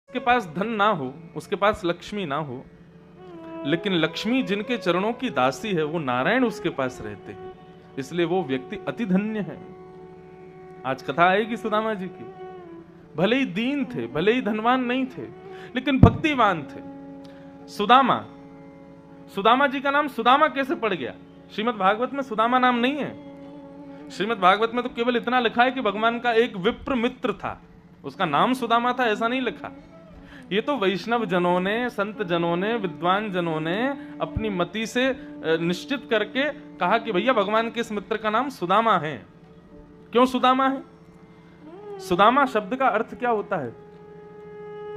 उसके पास धन ना हो, उसके पास लक्ष्मी ना हो, लेकिन लक्ष्मी जिनके चरणों की दासी है वो नारायण उसके पास रहते हैं, इसलिए वो व्यक्ति अति धन्य है। आज कथा आएगी सुदामा जी की। भले ही दीन थे, भले ही धनवान नहीं थे, लेकिन भक्तिवान थे। सुदामा, सुदामा जी का नाम सुदामा कैसे पड़ गया? श्रीमद् भागवत में सुदामा नाम नहीं है। श्रीमद् भागवत में तो केवल इतना लिखा है कि भगवान का एक विप्र मित्र था, उसका नाम सुदामा था, ऐसा नहीं लिखा। ये तो वैष्णव जनों ने, संत जनों ने, विद्वान जनों ने अपनी मति से निश्चित करके कहा कि भैया भगवान के इस मित्र का नाम सुदामा है। क्यों सुदामा है? सुदामा शब्द का अर्थ क्या होता है?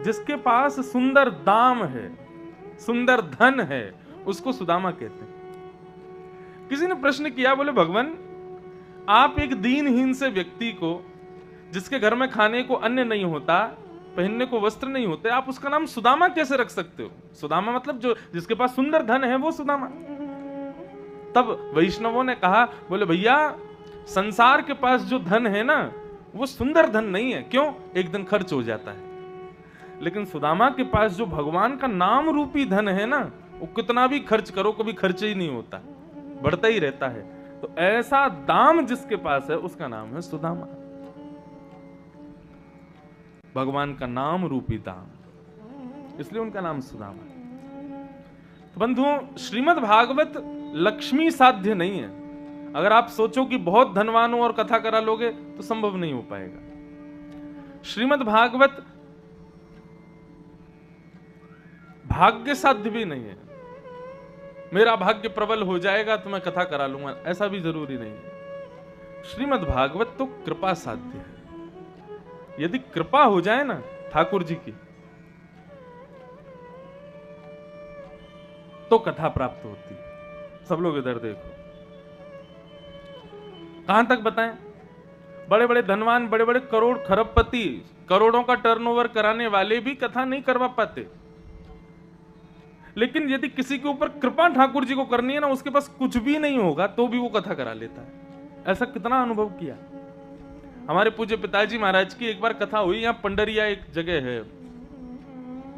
जिसके पास सुंदर दाम है, सुंदर धन है, उसको सुदामा कहते हैं। किसी ने प्रश्न किया, बोले भगवान आप एक दीनहीन से व्यक्ति को, जिसके घर में खाने को अन्न नहीं होता, पहनने को वस्त्र नहीं होते, आप उसका नाम सुदामा कैसे रख सकते हो? सुदामा मतलब जो जिसके पास सुंदर धन है वो सुदामा। तब वैष्णवों ने कहा, बोले भैया संसार के पास जो धन है ना वो सुंदर धन नहीं है। क्यों? एक दिन खर्च हो जाता है। लेकिन सुदामा के पास जो भगवान का नाम रूपी धन है ना, वो कितना भी खर्च करो कभी खर्च ही नहीं होता, बढ़ता ही रहता है। तो ऐसा दाम जिसके पास है उसका नाम है सुदामा, भगवान का नाम रूपी दाम, इसलिए उनका नाम सुदामा। तो बंधुओं, श्रीमद् भागवत लक्ष्मी साध्य नहीं है। अगर आप सोचो कि बहुत धनवान हो और कथा करा लोगे तो संभव नहीं हो पाएगा। श्रीमद् भागवत भाग्य साध्य भी नहीं है। मेरा भाग्य प्रबल हो जाएगा तो मैं कथा करा लूंगा, ऐसा भी जरूरी नहीं है। श्रीमद् भागवत तो कृपा साध्य है। यदि कृपा हो जाए ना ठाकुर जी की, तो कथा प्राप्त होती है। सब लोग इधर देखो, कहां तक बताएं? बड़े बड़े धनवान, बड़े बड़े करोड़ खरबपति, करोड़ों का टर्नओवर कराने वाले भी कथा नहीं करवा पाते। लेकिन यदि किसी के ऊपर कृपा ठाकुर जी को करनी है ना, उसके पास कुछ भी नहीं होगा तो भी वो कथा करा लेता है। ऐसा कितना अनुभव किया। हमारे पूज्य पिताजी महाराज की एक बार कथा हुई, यहां पंडरिया एक जगह है,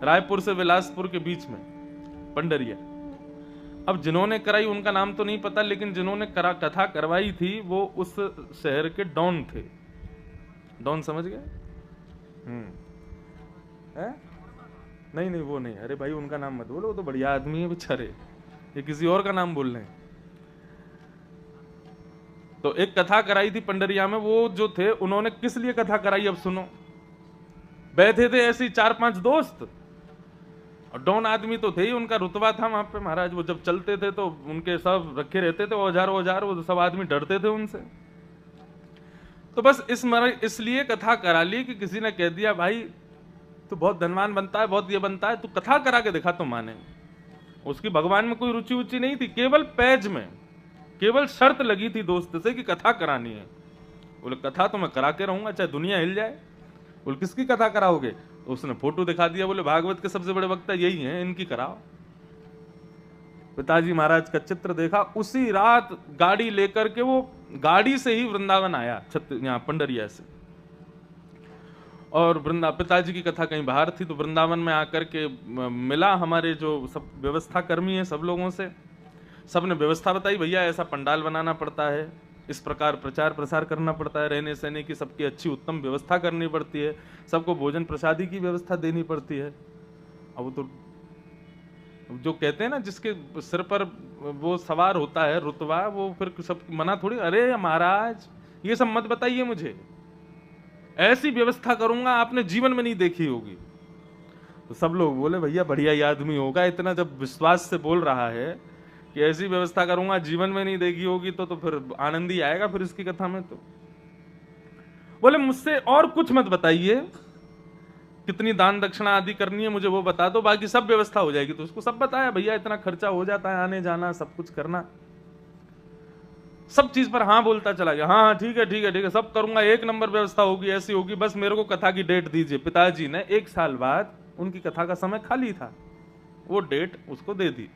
रायपुर से बिलासपुर के बीच में पंडरिया। अब जिन्होंने कराई उनका नाम तो नहीं पता, लेकिन जिन्होंने कथा करवाई थी वो उस शहर के डॉन थे। डॉन समझ गए? नहीं नहीं वो नहीं, अरे भाई उनका नाम मत बोलो, वो तो बढ़िया आदमी है बेचारे, ये किसी और का नाम बोल रहे हैं। तो एक कथा कराई थी पंडरिया में, वो जो थे उन्होंने किस लिए कथा कराई अब सुनो। बैठे थे ऐसे 4-5 दोस्त, और डॉन आदमी तो थे ही, उनका रुतबा था वहां पे महाराज। वो जब चलते थे तो उनके सब रखे रहते थे औजार, वो सब आदमी डरते थे उनसे। तो बस इसलिए कथा करा ली कि किसी ने कह दिया भाई तू बहुत धनवान बनता है, बहुत ये बनता है, तू कथा करा के दिखा तो माने। उसकी भगवान में कोई रुचि उची नहीं थी, केवल पैज में केवल शर्त लगी थी दोस्त से कि कथा करानी है। बोले कथा तो मैं करा के रहूंगा चाहे दुनिया हिल जाए। बोले किसकी कथा कराओगे? तो उसने फोटो दिखा दिया, बोले भागवत के सबसे बड़े वक्ता यही हैं, इनकी कराओ। पिताजी महाराज का चित्र देखा, उसी रात गाड़ी लेकर के वो गाड़ी से ही वृंदावन आया, यहाँ पंडरिया से। और पिताजी की कथा कहीं बाहर थी, तो वृंदावन में आकर के मिला हमारे जो सब व्यवस्था कर्मी है सब लोगों से। सबने व्यवस्था बताई, भैया ऐसा पंडाल बनाना पड़ता है, इस प्रकार प्रचार प्रसार करना पड़ता है, रहने सहने की सबकी अच्छी उत्तम व्यवस्था करनी पड़ती है, सबको भोजन प्रसादी की व्यवस्था देनी पड़ती है। अब तो जो कहते हैं ना जिसके सिर पर वो सवार होता है रुतबा, वो फिर सब मना थोड़ी, अरे महाराज ये सब मत बताइए मुझे, ऐसी व्यवस्था करूंगा आपने जीवन में नहीं देखी होगी। तो सब लोग बोले भैया बढ़िया ही आदमी होगा, इतना जब विश्वास से बोल रहा है कि ऐसी व्यवस्था करूंगा जीवन में नहीं देखी होगी, तो फिर आनंद ही आएगा फिर इसकी कथा में। तो बोले मुझसे और कुछ मत बताइए, कितनी दान दक्षिणा आदि करनी है मुझे वो बता दो, बाकी सब व्यवस्था हो जाएगी। तो उसको सब बताया, भैया इतना खर्चा हो जाता है, आने जाना सब कुछ करना। सब चीज पर हाँ बोलता चला गया, हाँ हाँ ठीक है ठीक है ठीक है, सब करूंगा, एक नंबर व्यवस्था होगी, ऐसी होगी, बस मेरे को कथा की डेट दीजिए। पिताजी ने 1 साल बाद, उनकी कथा का समय खाली था, वो डेट उसको दे दी,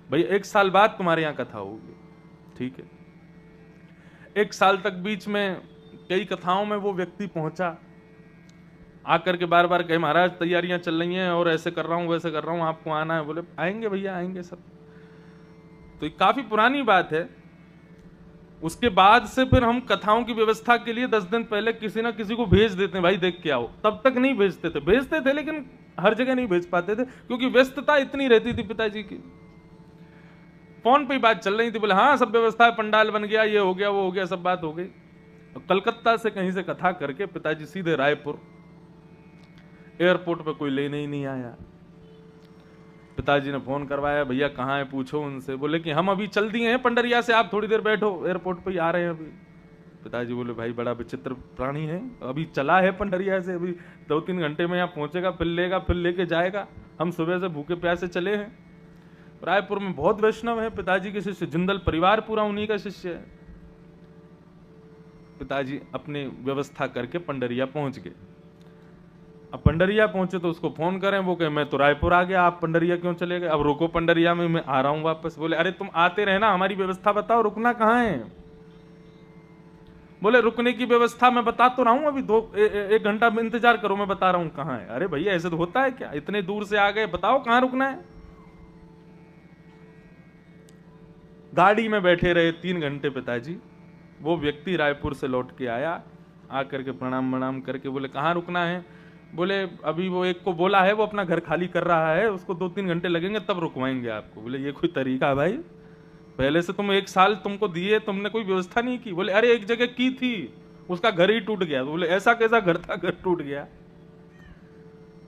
भाई 1 साल बाद तुम्हारे यहाँ कथा होगी। ठीक है। 1 साल तक बीच में कई कथाओं में वो व्यक्ति पहुंचा, आकर के बार बार कहे महाराज तैयारियां चल रही हैं और ऐसे कर रहा हूं वैसे कर रहा हूं, आपको आना है। बोले आएंगे भैया आएंगे सब। तो ये काफी पुरानी बात है। उसके बाद से फिर हम कथाओं की व्यवस्था के लिए 10 दिन पहले किसी ना किसी को भेज देते हैं, भाई देख के आओ। तब तक नहीं भेजते थे लेकिन हर जगह नहीं भेज पाते थे क्योंकि व्यस्तता इतनी रहती थी पिताजी की। फोन पे ही बात चल रही थी, बोले हाँ सब व्यवस्था है, पंडाल बन गया, ये हो गया वो हो गया, सब बात हो गई। कलकत्ता से कहीं से कथा करके पिताजी सीधे रायपुर, एयरपोर्ट पे कोई लेने ही नहीं आया। पिताजी ने फोन करवाया, भैया कहाँ है पूछो उनसे। बोले कि हम अभी चल दिए हैं पंडरिया से, आप थोड़ी देर बैठो, एयरपोर्ट पे ही आ रहे हैं अभी। पिताजी बोले भाई बड़ा विचित्र प्राणी है, अभी चला है पंडरिया से, अभी 2-3 घंटे में यहाँ पहुंचेगा, फिर लेगा, फिर लेके जाएगा। हम सुबह से भूखे प्यासे चले हैं। रायपुर में बहुत वैष्णव है पिताजी के शिष्य, जिंदल परिवार पूरा उन्हीं का शिष्य है। पिताजी अपनी व्यवस्था करके पंडरिया पहुंच गए। अब पंडरिया पहुंचे तो उसको फोन करें, वो कहे मैं तो रायपुर आ गया, आप पंडरिया क्यों चले गए? अब रुको पंडरिया में, मैं आ रहा हूं वापस। बोले अरे तुम आते रहे ना, हमारी व्यवस्था बताओ, रुकना कहाँ है? बोले रुकने की व्यवस्था मैं बता तो रहा हूं, अभी 1 घंटा इंतजार करो, मैं बता रहा हूं कहाँ है। अरे भैया ऐसे तो होता है क्या, इतने दूर से आ गए, बताओ कहाँ रुकना है। गाड़ी में बैठे रहे 3 घंटे पिताजी। वो व्यक्ति रायपुर से लौट के आया, आकर के प्रणाम करके बोले कहाँ रुकना है? बोले अभी वो एक को बोला है, वो अपना घर खाली कर रहा है, उसको 2-3 घंटे लगेंगे तब रुकवाएंगे आपको। बोले ये कोई तरीका भाई, पहले से तुम 1 साल तुमको दिए, तुमने कोई व्यवस्था नहीं की। बोले अरे एक जगह की थी, उसका घर ही टूट गया। बोले ऐसा कैसा घर था, घर टूट गया?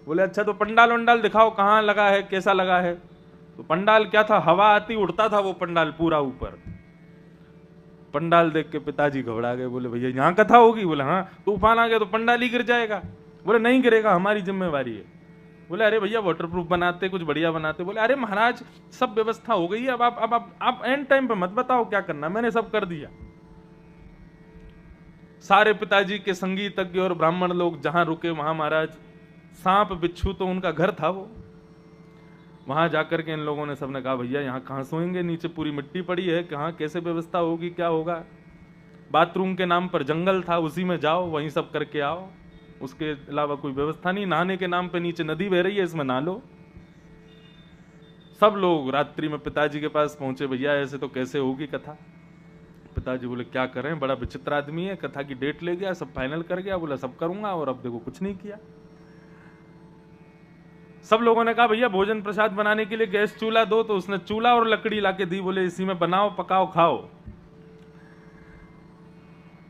बोले अच्छा तो पंडाल वंडाल दिखाओ, कहाँ लगा है, कैसा लगा है? तो पंडाल क्या था, हवा आती उड़ता था वो पंडाल पूरा ऊपर। पंडाल देख के पिताजी घबरा गए। बोले भैया यहाँ कथा होगी? बोले हाँ, तूफान आ गया तो पंडाल ही गिर जाएगा। बोले नहीं गिरेगा, हमारी जिम्मेवारी है। बोले अरे भैया वाटरप्रूफ बनाते, कुछ बढ़िया बनाते। बोले अरे महाराज सब व्यवस्था हो गई है, अब आप एंड टाइम पे मत बताओ क्या करना, मैंने सब कर दिया। सारे पिताजी के संगीतज्ञ और ब्राह्मण लोग जहां रुके वहां महाराज सांप बिच्छू तो उनका घर था वो। वहां जाकर के इन लोगों ने सबने कहा भैया यहाँ कहाँ सोएंगे, नीचे पूरी मिट्टी पड़ी है, कहाँ कैसे व्यवस्था होगी, क्या होगा? बाथरूम के नाम पर जंगल था, उसी में जाओ, वहीं सब करके आओ, उसके अलावा कोई व्यवस्था नहीं। नहाने के नाम पे नीचे नदी बह रही है, इसमें नहा लो। सब लोग रात्रि में पिताजी के पास पहुंचे, भैया ऐसे तो कैसे होगी कथा? पिताजी बोले क्या करें, बड़ा विचित्र आदमी है, कथा की डेट ले गया, सब फाइनल कर गया, बोला सब करूंगा, और अब देखो कुछ नहीं किया। सब लोगों ने कहा भैया भोजन प्रसाद बनाने के लिए गैस चूल्हा दो, तो उसने चूल्हा और लकड़ी लाके दी, बोले इसी में बनाओ पकाओ खाओ।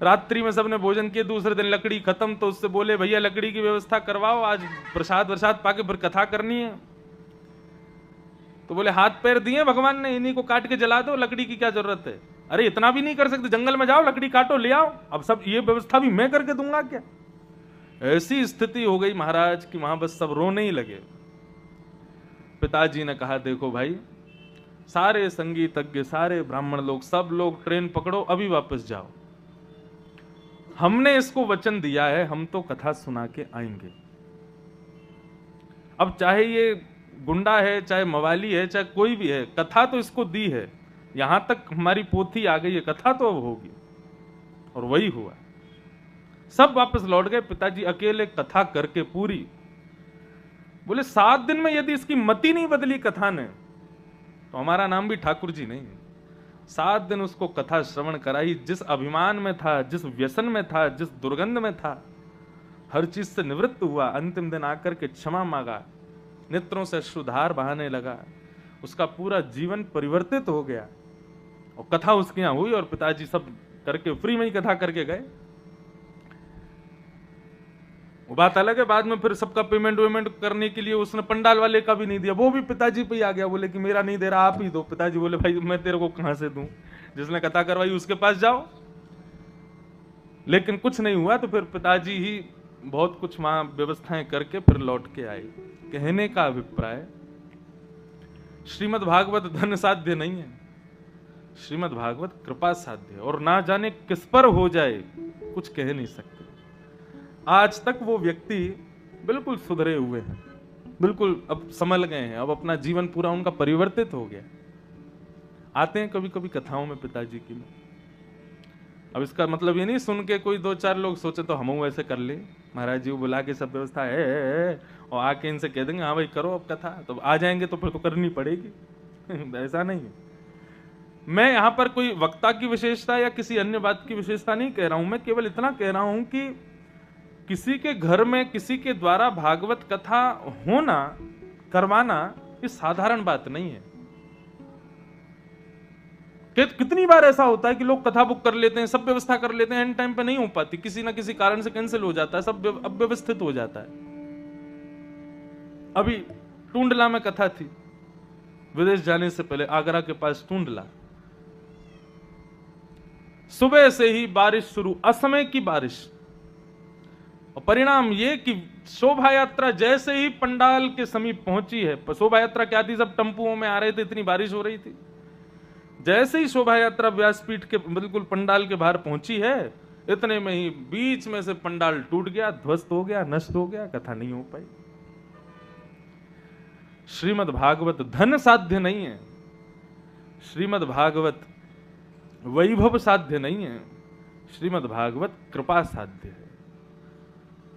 रात्रि में सबने भोजन किए, दूसरे दिन लकड़ी खत्म, तो उससे बोले भैया लकड़ी की व्यवस्था करवाओ, आज प्रसाद वरसाद पाके फिर कथा करनी है। तो बोले हाथ पैर दिए भगवान ने, इन्हीं को काट के जला दो, लकड़ी की क्या जरूरत है? अरे इतना भी नहीं कर सकते, जंगल में जाओ लकड़ी काटो ले आओ, अब सब ये व्यवस्था भी मैं करके दूंगा क्या? ऐसी स्थिति हो गई महाराज कि वहां बस सब रोने ही लगे। पिताजी ने कहा देखो भाई, सारे संगीतज्ञ, सारे ब्राह्मण लोग, सब लोग ट्रेन पकड़ो, अभी वापस जाओ। हमने इसको वचन दिया है, हम तो कथा सुना के आएंगे। अब चाहे ये गुंडा है, चाहे मवाली है, चाहे कोई भी है, कथा तो इसको दी है, यहां तक हमारी पोथी आ गई है, कथा तो अब होगी। और वही हुआ, सब वापस लौट गए, पिताजी अकेले कथा करके पूरी। बोले 7 दिन में यदि इसकी मति नहीं बदली कथा ने, तो हमारा नाम भी ठाकुर जी नहीं। 7 दिन उसको कथा श्रवण कराई, जिस अभिमान में था, जिस व्यसन में था, जिस दुर्गंध में था, हर चीज से निवृत्त हुआ। अंतिम दिन आकर के क्षमा मांगा, नेत्रों से अश्रुधार बहाने लगा, उसका पूरा जीवन परिवर्तित हो गया। और कथा उसके यहां हुई और पिताजी सब करके फ्री में ही कथा करके गए। वो बात अलग है, बाद में फिर सबका पेमेंट वेमेंट करने के लिए उसने पंडाल वाले का भी नहीं दिया, वो भी पिताजी पे ही आ गया। बोले कि मेरा नहीं दे रहा, आप ही दो। पिताजी बोले भाई मैं तेरे को कहां से दूं, जिसने कथा करवाई उसके पास जाओ। लेकिन कुछ नहीं हुआ, तो फिर पिताजी ही बहुत कुछ वहां व्यवस्थाएं करके फिर लौट के आए। कहने का अभिप्राय, श्रीमद् भागवत धन साध्य नहीं है, श्रीमद् भागवत कृपा साध्य है। और ना जाने किस पर हो जाए कुछ कह नहीं सकते। आज तक वो व्यक्ति बिल्कुल सुधरे हुए हैं, बिल्कुल अब संभल गए हैं, अब अपना जीवन पूरा उनका परिवर्तित हो गया। आते हैं कभी कभी कथाओं में पिताजी की में। अब इसका मतलब ये नहीं सुन के कोई 2-4 लोग सोचे तो हम ऐसे कर ले, महाराज जी को बुला के सब व्यवस्था है और आके इनसे कह देंगे हाँ भाई करो अब कथा, तो आ जाएंगे तो फिर तो करनी पड़ेगी। ऐसा नहीं है। मैं यहां पर कोई वक्ता की विशेषता या किसी अन्य बात की विशेषता नहीं कह रहा हूं, मैं केवल इतना कह रहा हूं कि किसी के घर में किसी के द्वारा भागवत कथा होना, करवाना, ये साधारण बात नहीं है। कितनी बार ऐसा होता है कि लोग कथा बुक कर लेते हैं, सब व्यवस्था कर लेते हैं, एंड टाइम पे नहीं हो पाती, किसी ना किसी कारण से कैंसिल हो जाता है, सब अव्यवस्थित हो जाता है। अभी टूंडला में कथा थी, विदेश जाने से पहले आगरा के पास टूंडला, सुबह से ही बारिश शुरू, असमय की बारिश, और परिणाम ये कि शोभा यात्रा जैसे ही पंडाल के समीप पहुंची है, शोभा यात्रा क्या थी, सब टंपुओं में आ रहे थे, इतनी बारिश हो रही थी, जैसे ही शोभा यात्रा व्यासपीठ के बिल्कुल पंडाल के बाहर पहुंची है, इतने में ही बीच में से पंडाल टूट गया, ध्वस्त हो गया, नष्ट हो गया, कथा नहीं हो पाई। श्रीमद् भागवत धन साध्य नहीं है, श्रीमद् भागवत वैभव साध्य नहीं है, श्रीमद् भागवत कृपा साध्य है।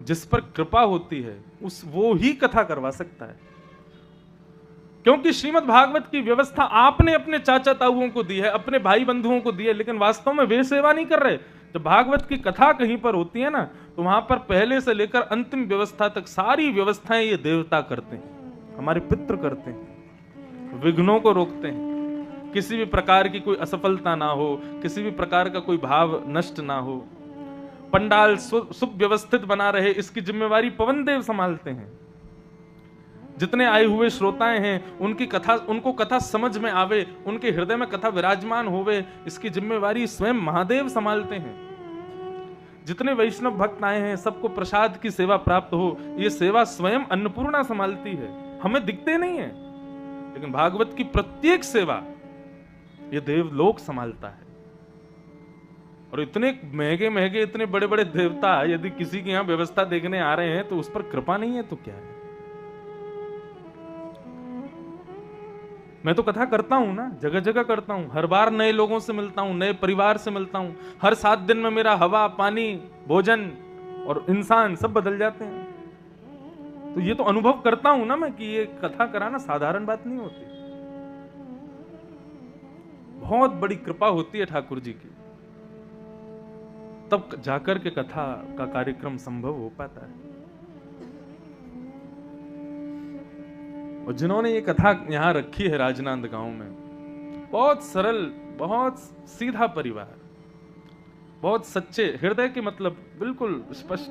जिस पर कृपा होती है वो ही कथा करवा सकता है, क्योंकि श्रीमद् भागवत की व्यवस्था आपने अपने चाचा ताऊओं को दी है, अपने भाई बंधुओं को दी है, लेकिन वास्तव में वे सेवा नहीं कर रहे। जब भागवत की कथा कहीं पर होती है ना, तो वहां पर पहले से लेकर अंतिम व्यवस्था तक सारी व्यवस्थाएं ये देवता करते हैं, हमारे पितृ करते हैं, विघ्नों को रोकते हैं, किसी भी प्रकार की कोई असफलता ना हो, किसी भी प्रकार का कोई भाव नष्ट ना हो, पंडाल सुव्यवस्थित बना रहे, इसकी जिम्मेवारी पवन देव संभालते हैं। जितने आए हुए श्रोताएं हैं उनकी कथा, उनको कथा समझ में आवे, उनके हृदय में कथा विराजमान होवे, इसकी जिम्मेवारी स्वयं महादेव संभालते हैं। जितने वैष्णव भक्त आए हैं सबको प्रसाद की सेवा प्राप्त हो, ये सेवा स्वयं अन्नपूर्णा संभालती है, हमें दिखते नहीं है, लेकिन भागवत की प्रत्येक सेवा ये देवलोक संभालता है। और इतने महंगे महंगे, इतने बड़े बड़े देवता यदि किसी के यहां व्यवस्था देखने आ रहे हैं तो उस पर कृपा नहीं है तो क्या है। मैं तो कथा करता हूं ना, जगह जगह करता हूं, हर बार नए लोगों से मिलता हूं, नए परिवार से मिलता हूं, हर 7 दिन में मेरा हवा, पानी, भोजन और इंसान सब बदल जाते हैं। तो ये तो अनुभव करता हूं ना मैं कि ये कथा कराना साधारण बात नहीं होती, बहुत बड़ी कृपा होती है ठाकुर जी की, तब जाकर के कथा का कार्यक्रम संभव हो पाता है। और जिन्होंने ये कथा यहां रखी है राजनांद गांव में, बहुत सरल, बहुत सीधा परिवार, बहुत सच्चे हृदय के, मतलब बिल्कुल स्पष्ट,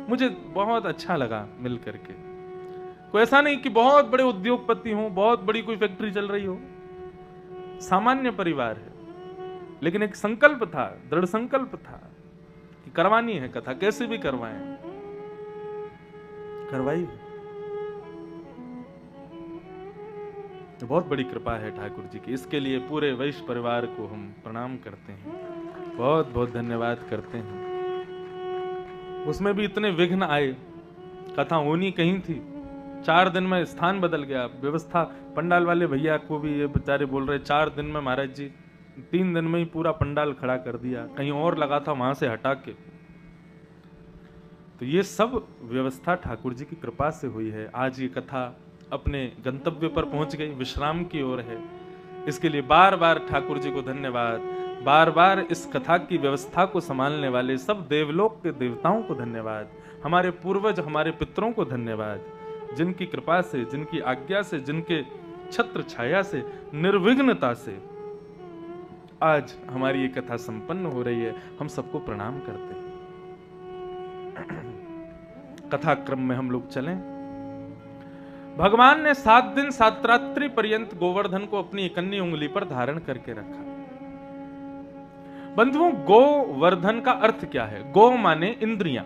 मुझे बहुत अच्छा लगा मिल करके। कोई ऐसा नहीं कि बहुत बड़े उद्योगपति हो, बहुत बड़ी कोई फैक्ट्री चल रही हो, सामान्य परिवार है, लेकिन एक संकल्प था, दृढ़ संकल्प था कि करवानी है कथा, कैसे भी करवाएं, करवाई। तो बहुत बड़ी कृपा है ठाकुर जी की, इसके लिए पूरे वैश्य परिवार को हम प्रणाम करते हैं, बहुत बहुत धन्यवाद करते हैं। उसमें भी इतने विघ्न आए, कथा होनी कहीं थी, 4 दिन में स्थान बदल गया, व्यवस्था, पंडाल वाले भैया को भी ये बेचारे बोल रहे 4 दिन में महाराज जी, 3 दिन में ही पूरा पंडाल खड़ा कर दिया, कहीं और लगा था वहां से हटा के। तो ये सब व्यवस्था ठाकुर जी की कृपा से हुई है। आज ये कथा अपने गंतव्य पर पहुंच गई, विश्राम की ओर है। इसके लिए बार बार ठाकुर जी को धन्यवाद, बार बार इस कथा की व्यवस्था को संभालने वाले सब देवलोक के देवताओं को धन्यवाद, हमारे पूर्वज, हमारे पितरों को धन्यवाद, जिनकी कृपा से, जिनकी आज्ञा से, जिनके छत्र छाया से, निर्विघ्नता से आज हमारी ये कथा संपन्न हो रही है। हम सबको प्रणाम करते हैं। कथा क्रम में हम लोग चलें। भगवान ने 7 दिन 7 रात्रि पर्यंत गोवर्धन को अपनी इकन्नी उंगली पर धारण करके रखा। बंधुओं, गोवर्धन का अर्थ क्या है? गो माने इंद्रियां,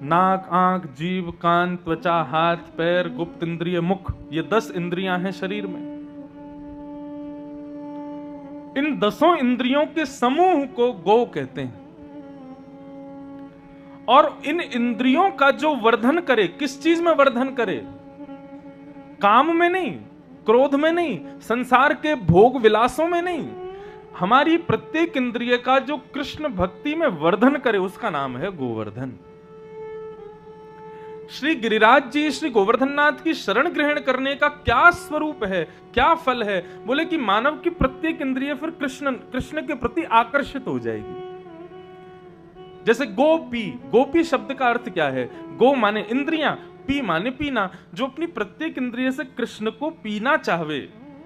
नाक, आंख, जीभ, कान, त्वचा, हाथ, पैर, गुप्त इंद्रिय, मुख, ये 10 इंद्रियां हैं शरीर में। इन 10 इंद्रियों के समूह को गो कहते हैं। और इन इंद्रियों का जो वर्धन करे, किस चीज में वर्धन करे? काम में नहीं, क्रोध में नहीं, संसार के भोग विलासों में नहीं, हमारी प्रत्येक इंद्रिय का जो कृष्ण भक्ति में वर्धन करे उसका नाम है गोवर्धन। श्री गिरिराज जी श्री गोवर्धननाथ की शरण ग्रहण करने का क्या स्वरूप है, क्या फल है? बोले कि मानव की प्रत्येक इंद्रिय फिर कृष्ण के प्रति आकर्षित हो जाएगी। जैसे गोपी, गोपी शब्द का अर्थ क्या है? गो माने इंद्रियां, पी माने पीना। जो अपनी प्रत्येक इंद्रिय से कृष्ण को पीना चाहवे,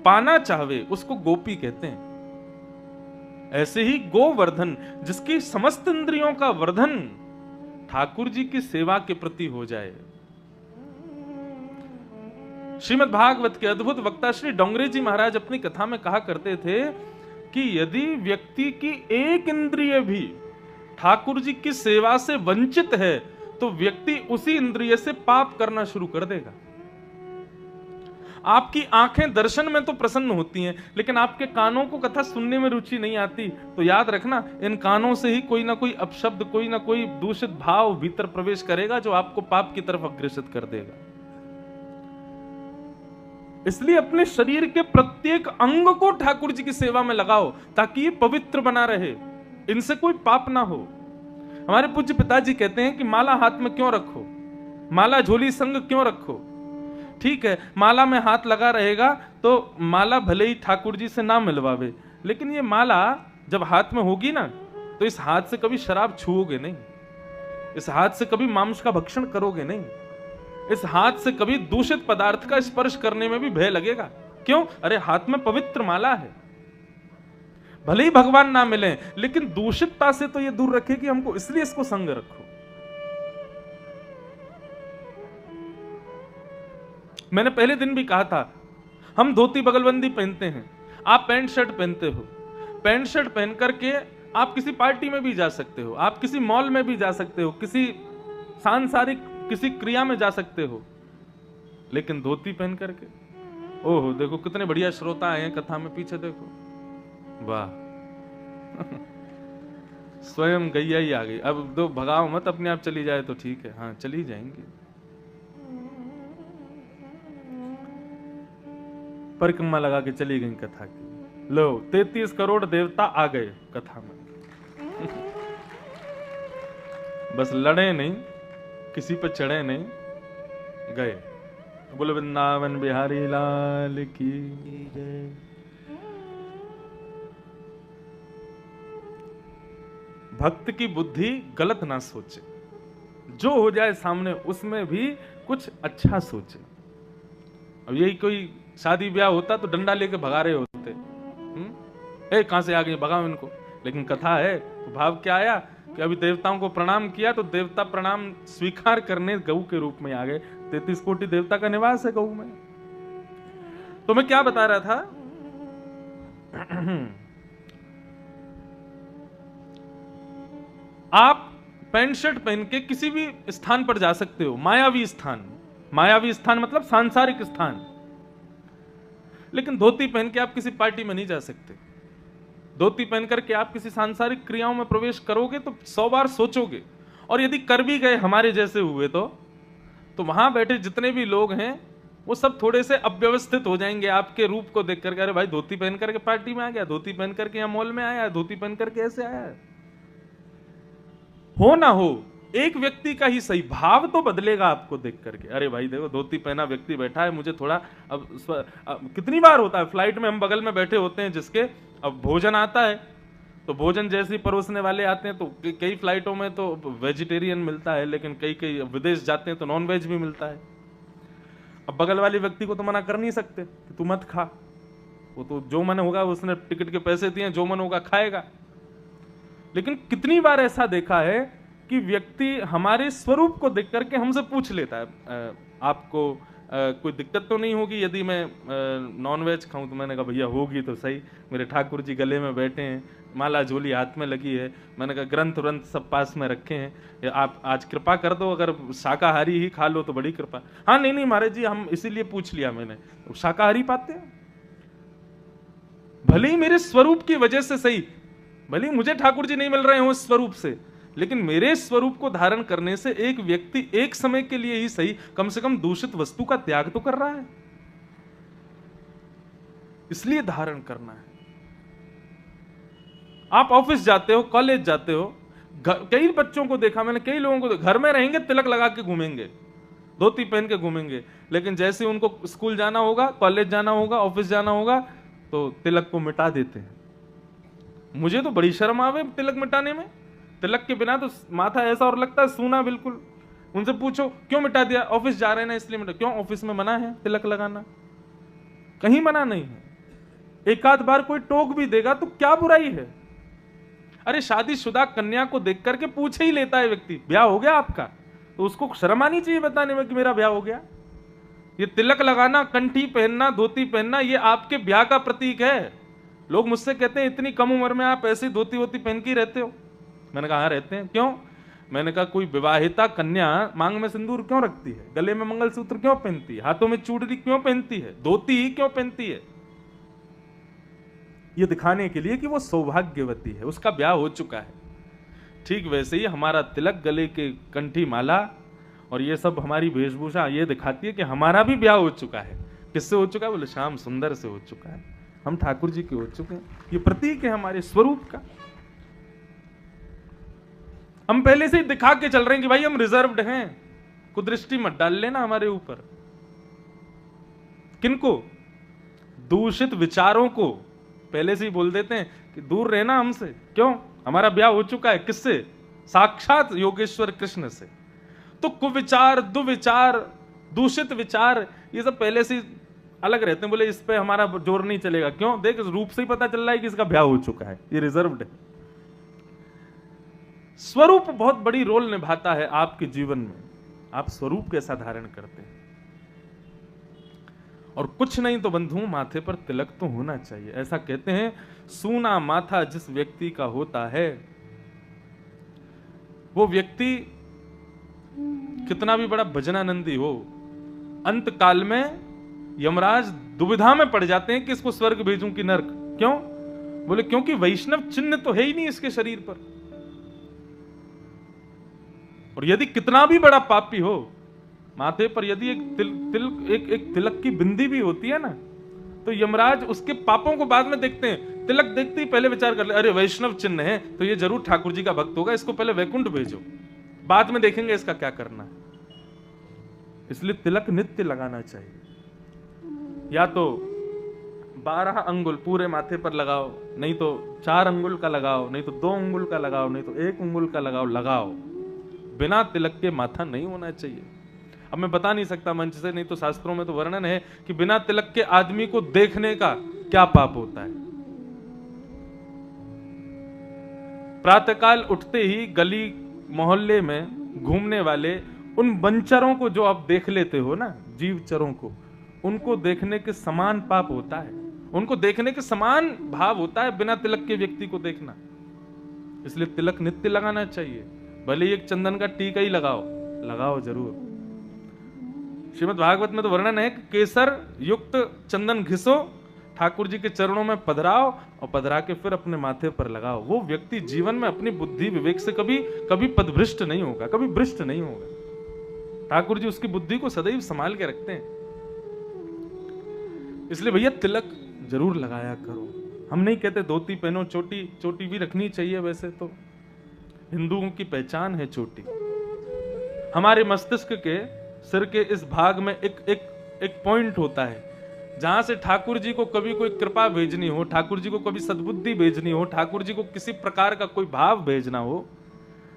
पाना चाहवे, उसको गोपी कहते हैं। ऐसे ही गोवर्धन, जिसकी समस्त इंद्रियों का वर्धन ठाकुर जी की सेवा के प्रति हो जाए। श्रीमद् भागवत के अद्भुत वक्ता श्री डोंगरे जी महाराज अपनी कथा में कहा करते थे कि यदि व्यक्ति की एक इंद्रिय भी ठाकुर जी की सेवा से वंचित है तो व्यक्ति उसी इंद्रिय से पाप करना शुरू कर देगा। आपकी आंखें दर्शन में तो प्रसन्न होती हैं, लेकिन आपके कानों को कथा सुनने में रुचि नहीं आती, तो याद रखना इन कानों से ही कोई ना कोई अपशब्द, कोई ना कोई दूषित भाव भीतर प्रवेश करेगा जो आपको पाप की तरफ अग्रसित कर देगा। इसलिए अपने शरीर के प्रत्येक अंग को ठाकुर जी की सेवा में लगाओ ताकि ये पवित्र बना रहे, इनसे कोई पाप ना हो। हमारे पूज्य पिताजी कहते हैं कि माला हाथ में क्यों रखो, माला झोली संग क्यों रखो? ठीक है, माला में हाथ लगा रहेगा तो माला भले ही ठाकुर जी से ना मिलवावे, लेकिन ये माला जब हाथ में होगी ना तो इस हाथ से कभी शराब छुओगे नहीं, इस हाथ से कभी मांस का भक्षण करोगे नहीं, इस हाथ से कभी दूषित पदार्थ का स्पर्श करने में भी भय लगेगा। क्यों? अरे हाथ में पवित्र माला है। भले ही भगवान ना मिले, लेकिन दूषितता से तो ये दूर रखेगी हमको, इसलिए इसको संग रखो। मैंने पहले दिन भी कहा था, हम धोती बगलबंदी पहनते हैं, आप पैंट शर्ट पहनते हो। पैंट शर्ट पहन करके आप किसी पार्टी में भी जा सकते हो, आप किसी मॉल में भी जा सकते हो, किसी सांसारिक किसी क्रिया में जा सकते हो, लेकिन धोती पहन करके, ओहो देखो कितने बढ़िया श्रोता आए हैं कथा में, पीछे देखो, वाह स्वयं गैया ही आ गई। अब दो भगाओ मत, अपने आप चली जाए तो ठीक है, हाँ चली जाएंगी। परिक्रमा लगा के चली गई कथा की। लो 33 करोड़ देवता आ गए कथा में बस लड़े नहीं, किसी पर चढ़े नहीं, गए। बोले वृंदावन बिहारी लाल की जय। भक्त की बुद्धि गलत ना सोचे, जो हो जाए सामने उसमें भी कुछ अच्छा सोचे। अब यही कोई शादी ब्याह होता तो डंडा लेके भगा रहे होते, कहां से आ गए, भगाओ इनको। लेकिन कथा है तो भाव क्या आया कि अभी देवताओं को प्रणाम किया तो देवता प्रणाम स्वीकार करने गऊ के रूप में आ गए। 33 कोटि देवता का निवास है गऊ में। तो मैं क्या बता रहा था आप पैंट शर्ट पहन के किसी भी स्थान पर जा सकते हो, मायावी स्थान, मायावी स्थान मतलब सांसारिक स्थान, लेकिन धोती पहन के आप किसी पार्टी में नहीं जा सकते। धोती पहन करके आप किसी सांसारिक क्रियाओं में प्रवेश करोगे तो 100 बार सोचोगे, और यदि कर भी गए हमारे जैसे हुए तो वहां बैठे जितने भी लोग हैं वो सब थोड़े से अव्यवस्थित हो जाएंगे आपके रूप को देख करके। अरे भाई धोती पहन करके पार्टी में आ गया, धोती पहन करके यहाँ मॉल में आया, धोती पहन करके ऐसे आया है। हो ना हो, एक व्यक्ति का ही सही भाव तो बदलेगा आपको देख करके। अरे भाई देखो धोती पहना व्यक्ति बैठा है, मुझे थोड़ा अब कितनी बार होता है फ्लाइट में हम बगल में बैठे होते हैं जिसके, अब भोजन आता है तो भोजन जैसे परोसने वाले आते हैं तो कई फ्लाइटों में तो वेजिटेरियन मिलता है, लेकिन कई विदेश जाते हैं तो नॉन वेज भी मिलता है। अब बगल वाले व्यक्ति को तो मना कर नहीं सकते कि तू मत खा, वो तो जो मन होगा, उसने टिकट के पैसे दिए, जो मन होगा खाएगा। लेकिन कितनी बार ऐसा देखा है कि व्यक्ति हमारे स्वरूप को देख करके हमसे पूछ लेता है, आपको कोई दिक्कत तो नहीं होगी यदि मैं नॉन वेज खाऊं? तो मैंने कहा भैया होगी तो सही, मेरे ठाकुर जी गले में बैठे हैं, माला झोली हाथ में लगी है, मैंने कहा ग्रंथ व्रंथ सब पास में रखे हैं, आप आज कृपा कर दो, अगर शाकाहारी ही खा लो तो बड़ी कृपा। हाँ नहीं महाराज जी, हम इसीलिए पूछ लिया मैंने, शाकाहारी पाते हैं, भले ही मेरे स्वरूप की वजह से सही, भले ही मुझे ठाकुर जी नहीं मिल रहे हो इस स्वरूप से, लेकिन मेरे स्वरूप को धारण करने से एक व्यक्ति एक समय के लिए ही सही कम से कम दूषित वस्तु का त्याग तो कर रहा है, इसलिए धारण करना है। आप ऑफिस जाते हो, कॉलेज जाते हो, कई बच्चों को देखा मैंने, कई लोगों को घर में रहेंगे तिलक लगा के घूमेंगे, धोती पहन के घूमेंगे, लेकिन जैसे उनको स्कूल जाना होगा, कॉलेज जाना होगा, ऑफिस जाना होगा, तो तिलक को मिटा देते हैं। मुझे तो बड़ी शर्म आवे तिलक मिटाने में। तिलक के बिना तो माथा ऐसा और लगता है सूना बिल्कुल। उनसे पूछो क्यों मिटा दिया? ऑफिस जा रहे हैं ना इसलिए मिटा। क्यों? ऑफिस में मना है तिलक लगाना? कहीं मना नहीं है। एक आध बार कोई टोक भी देगा तो क्या बुराई है? अरे शादीशुदा कन्या को देख करके पूछ ही लेता है व्यक्ति, ब्याह हो गया आपका? तो उसको शर्म आनी चाहिए बताने में कि मेरा ब्याह हो गया। ये तिलक लगाना, कंठी पहनना, धोती पहनना, ये आपके ब्याह का प्रतीक है। लोग मुझसे कहते हैं इतनी कम उम्र में आप ऐसी धोती वोती पहन के रहते हो। मैंने कहा हाँ रहते हैं। क्यों? मैंने कहा कोई विवाहिता कन्या मांग में सिंदूर क्यों रखती है, गले में मंगलसूत्र क्यों पहनती है, हाथों में चूड़ी क्यों पहनती है, धोती ही क्यों पहनती है? ये दिखाने के लिए कि वो सौभाग्यवती है, उसका ब्याह हो चुका है। ठीक वैसे ही हमारा तिलक, गले के कंठी माला और ये सब हमारी वेशभूषा ये दिखाती है कि हमारा भी ब्याह हो चुका है। किससे हो चुका है? बोले श्याम सुंदर से हो चुका है, हम ठाकुर जी के हो चुके हैं। ये प्रतीक है हमारे स्वरूप का। हम पहले से ही दिखा के चल रहे हैं कि भाई हम रिजर्व्ड हैं, कुदृष्टि मत डाल लेना हमारे ऊपर। किनको? दूषित विचारों को पहले से ही बोल देते हैं कि दूर रहना हमसे। क्यों? हमारा ब्याह हो चुका है। किससे? साक्षात योगेश्वर कृष्ण से। तो कुविचार, दुविचार, दूषित विचार, ये सब पहले से अलग रहते हैं। बोले इस पे हमारा जोर नहीं चलेगा। क्यों? देख रूप से ही पता चल रहा है कि इसका ब्याह हो चुका है, ये रिजर्व्ड है। स्वरूप बहुत बड़ी रोल निभाता है आपके जीवन में। आप स्वरूप कैसा धारण करते हैं। और कुछ नहीं तो बंधु माथे पर तिलक तो होना चाहिए। ऐसा कहते हैं सूना माथा जिस व्यक्ति का होता है, वो व्यक्ति कितना भी बड़ा भजनानंदी हो, अंत काल में यमराज दुविधा में पड़ जाते हैं कि इसको स्वर्ग भेजूं कि नरक। क्यों? बोले क्योंकि वैष्णव चिन्ह तो है ही नहीं इसके शरीर पर। और यदि कितना भी बड़ा पापी हो, माथे पर यदि एक तिलक की बिंदी भी होती है ना, तो यमराज उसके पापों को बाद में देखते हैं। तिलक देखते ही पहले विचार कर ले, अरे वैष्णव चिन्ह है तो ये जरूर ठाकुर जी का भक्त होगा, इसको पहले वैकुंठ भेजो, बाद में देखेंगे इसका क्या करना है। इसलिए तिलक नित्य लगाना चाहिए। या तो 12 अंगुल पूरे माथे पर लगाओ, नहीं तो 4 अंगुल का लगाओ, नहीं तो 2 अंगुल का लगाओ, नहीं तो 1 अंगुल का लगाओ। बिना तिलक के माथा नहीं होना चाहिए। अब मैं बता नहीं सकता मंच से, नहीं तो शास्त्रों में तो वर्णन है कि बिना तिलक के आदमी को देखने का क्या पाप होता है। प्रातःकाल उठते ही गली मोहल्ले में घूमने वाले उन बंचरों को जो आप देख लेते हो ना, जीवचरों को, उनको देखने के समान पाप होता है, उनको देखने के समान भाव होता है बिना तिलक के व्यक्ति को देखना। इसलिए तिलक नित्य लगाना चाहिए। भले एक चंदन का टीका ही लगाओ जरूर। श्रीमद् भागवत में तो वर्णन है कि केसर युक्त चंदन घिसो, ठाकुर जी के चरणों में पधराओ और पधरा के फिर अपने माथे पर लगाओ। वो व्यक्ति जीवन में अपनी बुद्धि विवेक से कभी पदभ्रष्ट नहीं होगा, कभी भ्रष्ट नहीं होगा। ठाकुर जी उसकी बुद्धि को सदैव संभाल के रखते हैं। इसलिए भैया तिलक जरूर लगाया करो। हम नहीं कहते धोती पहनो, चोटी भी रखनी चाहिए। वैसे तो हिंदुओं की पहचान है चोटी। हमारे मस्तिष्क के सिर के इस भाग में एक पॉइंट होता है, जहां से ठाकुर जी को कभी कोई कृपा भेजनी हो, ठाकुर जी को कभी सद्बुद्धि भेजनी हो, ठाकुर जी को किसी प्रकार का कोई भाव भेजना हो,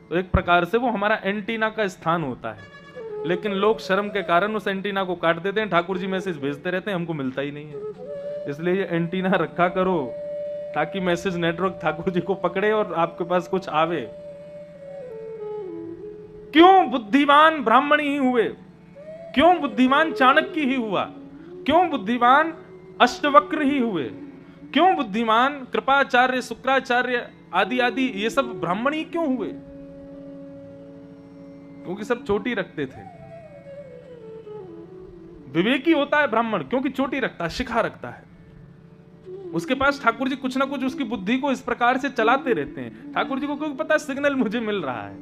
तो एक प्रकार से वो हमारा एंटीना का स्थान होता है। लेकिन लोग शर्म के कारण उस एंटीना को काट देते हैं। ठाकुर जी मैसेज भेजते रहते हैं, हमको मिलता ही नहीं है। इसलिए ये एंटीना रखा करो ताकि मैसेज नेटवर्क ठाकुर जी को पकड़े और आपके पास कुछ आवे। क्यों बुद्धिमान ब्राह्मण ही हुए? क्यों बुद्धिमान चाणक्य ही हुआ? क्यों बुद्धिमान अष्टवक्र ही हुए? क्यों बुद्धिमान कृपाचार्य, शुक्राचार्य आदि ये सब ब्राह्मण ही क्यों हुए? क्योंकि सब चोटी रखते थे। विवेकी होता है ब्राह्मण क्योंकि चोटी रखता है, शिखा रखता है। उसके पास ठाकुर जी कुछ ना कुछ उसकी बुद्धि को इस प्रकार से चलाते रहते हैं। ठाकुर जी को क्योंकि पता है सिग्नल मुझे मिल रहा है,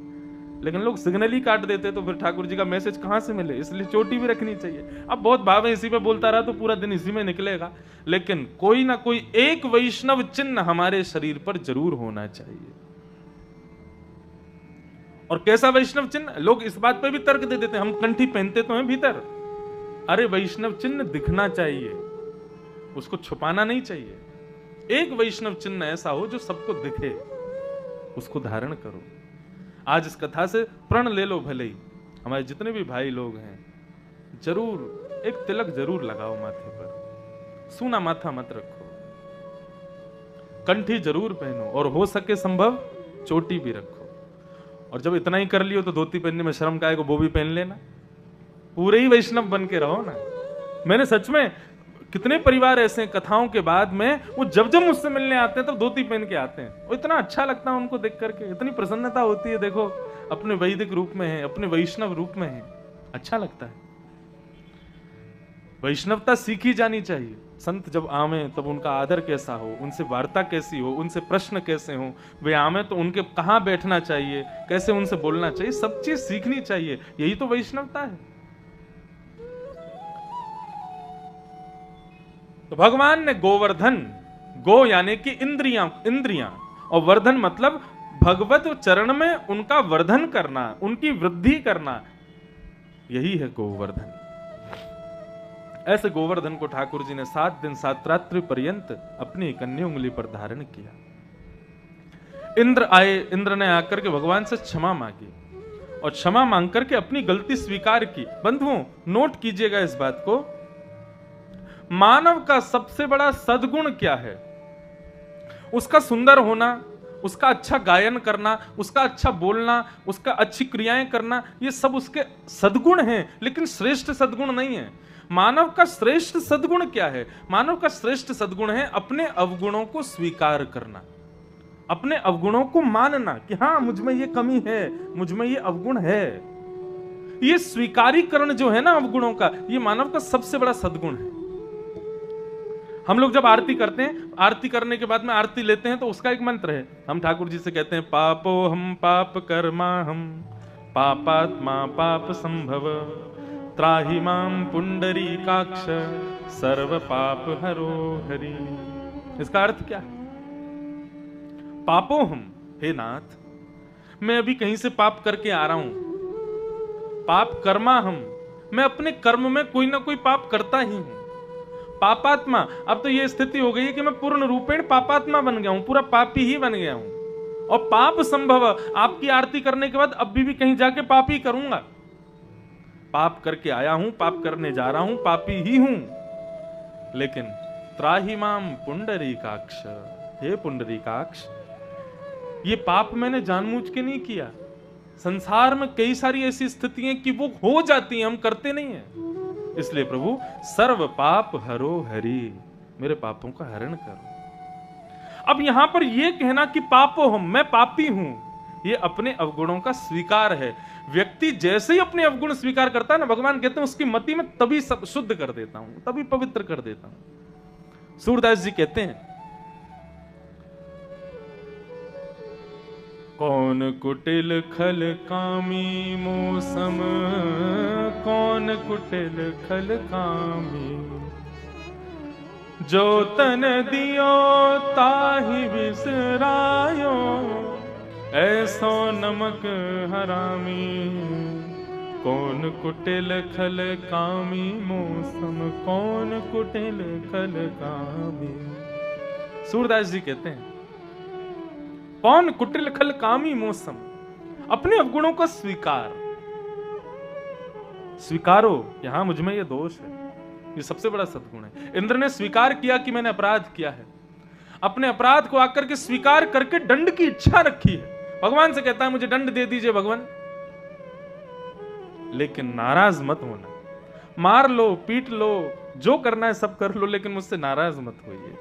लेकिन लोग सिग्नल ही काट देते तो फिर ठाकुर जी का मैसेज कहां से मिले, इसलिए चोटी भी रखनी चाहिए। अब बहुत भाव है, इसी पे बोलता रहा तो पूरा दिन इसी में निकलेगा, लेकिन कोई ना कोई एक वैष्णव चिन्ह हमारे शरीर पर जरूर होना चाहिए। और कैसा वैष्णव चिन्ह? लोग इस बात पे भी तर्क दे देते हैं, हम कंठी पहनते तो हैं भीतर, अरे वैष्णव चिन्ह दिखना चाहिए, उसको छुपाना नहीं चाहिए। एक वैष्णव चिन्ह ऐसा हो जो सबको दिखे, उसको धारण करो। आज इस कथा से प्रण ले लो, भले ही हमारे जितने भी भाई लोग हैं, जरूर एक तिलक जरूर लगाओ माथे पर, सूना माथा मत रखो, कंठी जरूर पहनो, और हो सके संभव चोटी भी रखो। और जब इतना ही कर लियो तो धोती पहनने में शर्म का है, वो भी पहन लेना, पूरे ही वैष्णव बन के रहो ना। मैंने सच में कितने परिवार ऐसे हैं, कथाओं के बाद में वो जब जब मुझसे मिलने आते हैं तब धोती पहन के आते हैं, वो इतना अच्छा लगता है उनको देख करके, इतनी प्रसन्नता होती है, देखो अपने वैदिक रूप में है, अपने वैष्णव रूप में है, अच्छा लगता है। वैष्णवता सीखी जानी चाहिए। संत जब आवे तब उनका आदर कैसा हो, उनसे वार्ता कैसी हो, उनसे प्रश्न कैसे हो, वे आवे तो उनके कहां बैठना चाहिए, कैसे उनसे बोलना चाहिए, सब चीज सीखनी चाहिए, यही तो वैष्णवता है। तो भगवान ने गोवर्धन, गो यानी कि इंद्रियां, और वर्धन मतलब भगवत चरण में उनका वर्धन करना, उनकी वृद्धि करना, यही है गोवर्धन। ऐसे गोवर्धन को ठाकुर जी ने 7 दिन 7 रात्रि पर्यंत अपनी कन्या उंगली पर धारण किया। इंद्र आए, इंद्र ने आकर के भगवान से क्षमा मांगी और क्षमा मांग करके अपनी गलती स्वीकार की। बंधुओं नोट कीजिएगा इस बात को, मानव का सबसे बड़ा सद्गुण क्या है? उसका सुंदर होना, उसका अच्छा गायन करना, उसका अच्छा बोलना, उसका अच्छी क्रियाएं करना, ये सब उसके सद्गुण हैं, लेकिन श्रेष्ठ सद्गुण नहीं है। मानव का श्रेष्ठ सद्गुण क्या है? मानव का श्रेष्ठ सद्गुण है अपने अवगुणों को स्वीकार करना, अपने अवगुणों को मानना कि हाँ मुझ में ये कमी है, मुझ में ये अवगुण है। ये स्वीकारीकरण जो है ना अवगुणों का, ये मानव का सबसे बड़ा सद्गुण है। हम लोग जब आरती करते हैं, आरती करने के बाद में आरती लेते हैं तो उसका एक मंत्र है, हम ठाकुर जी से कहते हैं पापो हम पाप कर्मा हम पापात्मा पाप संभव त्राहि माम पुंडरीकाक्ष सर्व पाप हरो हरि। इसका अर्थ क्या है? पापो हम, हे नाथ मैं अभी कहीं से पाप करके आ रहा हूं, पाप कर्मा हम, मैं अपने कर्म में कोई ना कोई पाप करता ही हूं। पापात्मा, अब तो ये स्थिति हो गई है कि मैं पूर्ण रूपेण पापात्मा बन गया हूं, पूरा पापी ही बन गया हूं। और पाप संभव, आपकी आरती करने के बाद अब भी कहीं जाके पाप ही करूंगा, पाप करके आया हूं, पाप करने जा रहा हूं, पापी ही हूं। लेकिन त्राहि माम पुंडरीकाक्ष, हे पुंडरीकाक्ष ये पाप मैंने जानबूझ के नहीं किया। संसार में कई सारी ऐसी स्थितियां कि वो हो जाती हैं, हम करते नहीं है। इसलिए प्रभु सर्व पाप हरो हरि, मेरे पापों का हरण करो। अब यहां पर यह कहना कि पापो हम, मैं पापी हूं, ये अपने अवगुणों का स्वीकार है। व्यक्ति जैसे ही अपने अवगुण स्वीकार करता है ना, भगवान कहते हैं उसकी मति में तभी सब शुद्ध कर देता हूं, तभी पवित्र कर देता हूं। सूरदास जी कहते हैं कौन कुटिल खल कामी मौसम, कौन कुटिल खल कामी, जो तन दियो ताहि बिसरायो, ऐसो नमक हरामी। कौन कुटिल खल कामी मौसम, कौन कुटिल खल कामी। सूरदास जी कहते हैं कौन कुटिल खल कामी मौसम, अपने अवगुणों का स्वीकारो, यहां मुझ में ये दोष है, ये सबसे बड़ा सद्गुण है। इंद्र ने स्वीकार किया कि मैंने अपराध किया है, अपने अपराध को आकर के स्वीकार करके दंड की इच्छा रखी है। भगवान से कहता है मुझे दंड दे दीजिए भगवान, लेकिन नाराज मत होना, मार लो पीट लो जो करना है सब कर लो, लेकिन मुझसे नाराज मत होइए।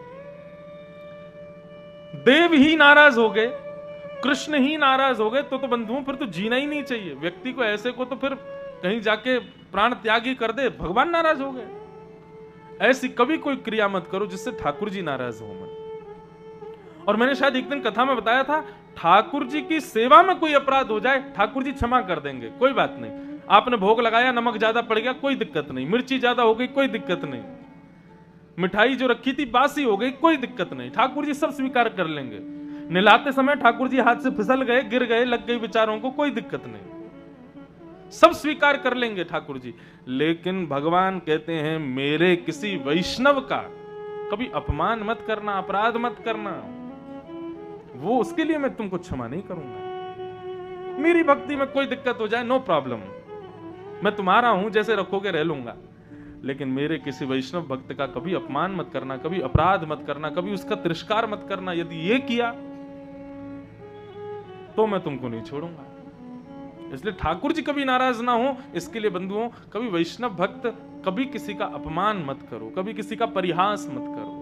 देव ही नाराज हो गए, कृष्ण ही नाराज हो गए तो बंधुओं फिर तो जीना ही नहीं चाहिए। व्यक्ति को ऐसे को तो फिर कहीं जाके प्राण त्याग ही कर दे, भगवान नाराज हो गए। ऐसी कभी कोई क्रिया मत करो जिससे ठाकुर जी नाराज हो मन। और मैंने शायद एक दिन कथा में बताया था, ठाकुर जी की सेवा में कोई अपराध हो जाए, ठाकुर जी क्षमा कर देंगे, कोई बात नहीं। आपने भोग लगाया, नमक ज्यादा पड़ गया, कोई दिक्कत नहीं। मिर्ची ज्यादा हो गई, कोई दिक्कत नहीं। मिठाई जो रखी थी बासी हो गई, कोई दिक्कत नहीं, ठाकुर जी सब स्वीकार कर लेंगे। नहलाते समय ठाकुर जी हाथ से फिसल गए, गिर गए, लग गई बेचारों को, कोई दिक्कत नहीं, सब स्वीकार कर लेंगे ठाकुर जी। लेकिन भगवान कहते हैं मेरे किसी वैष्णव का कभी अपमान मत करना, अपराध मत करना, वो उसके लिए मैं तुमको क्षमा नहीं करूंगा। मेरी भक्ति में कोई दिक्कत हो जाए, नो प्रॉब्लम, मैं तुम्हारा हूं, जैसे रखोगे रह लूंगा, लेकिन मेरे किसी वैष्णव भक्त का कभी अपमान मत करना, कभी अपराध मत करना, कभी उसका तिरस्कार मत करना। यदि ये किया तो मैं तुमको नहीं छोड़ूंगा। इसलिए ठाकुर जी कभी नाराज ना हो, इसके लिए बंधुओं कभी वैष्णव भक्त कभी किसी का अपमान मत करो, कभी किसी का परिहास मत करो।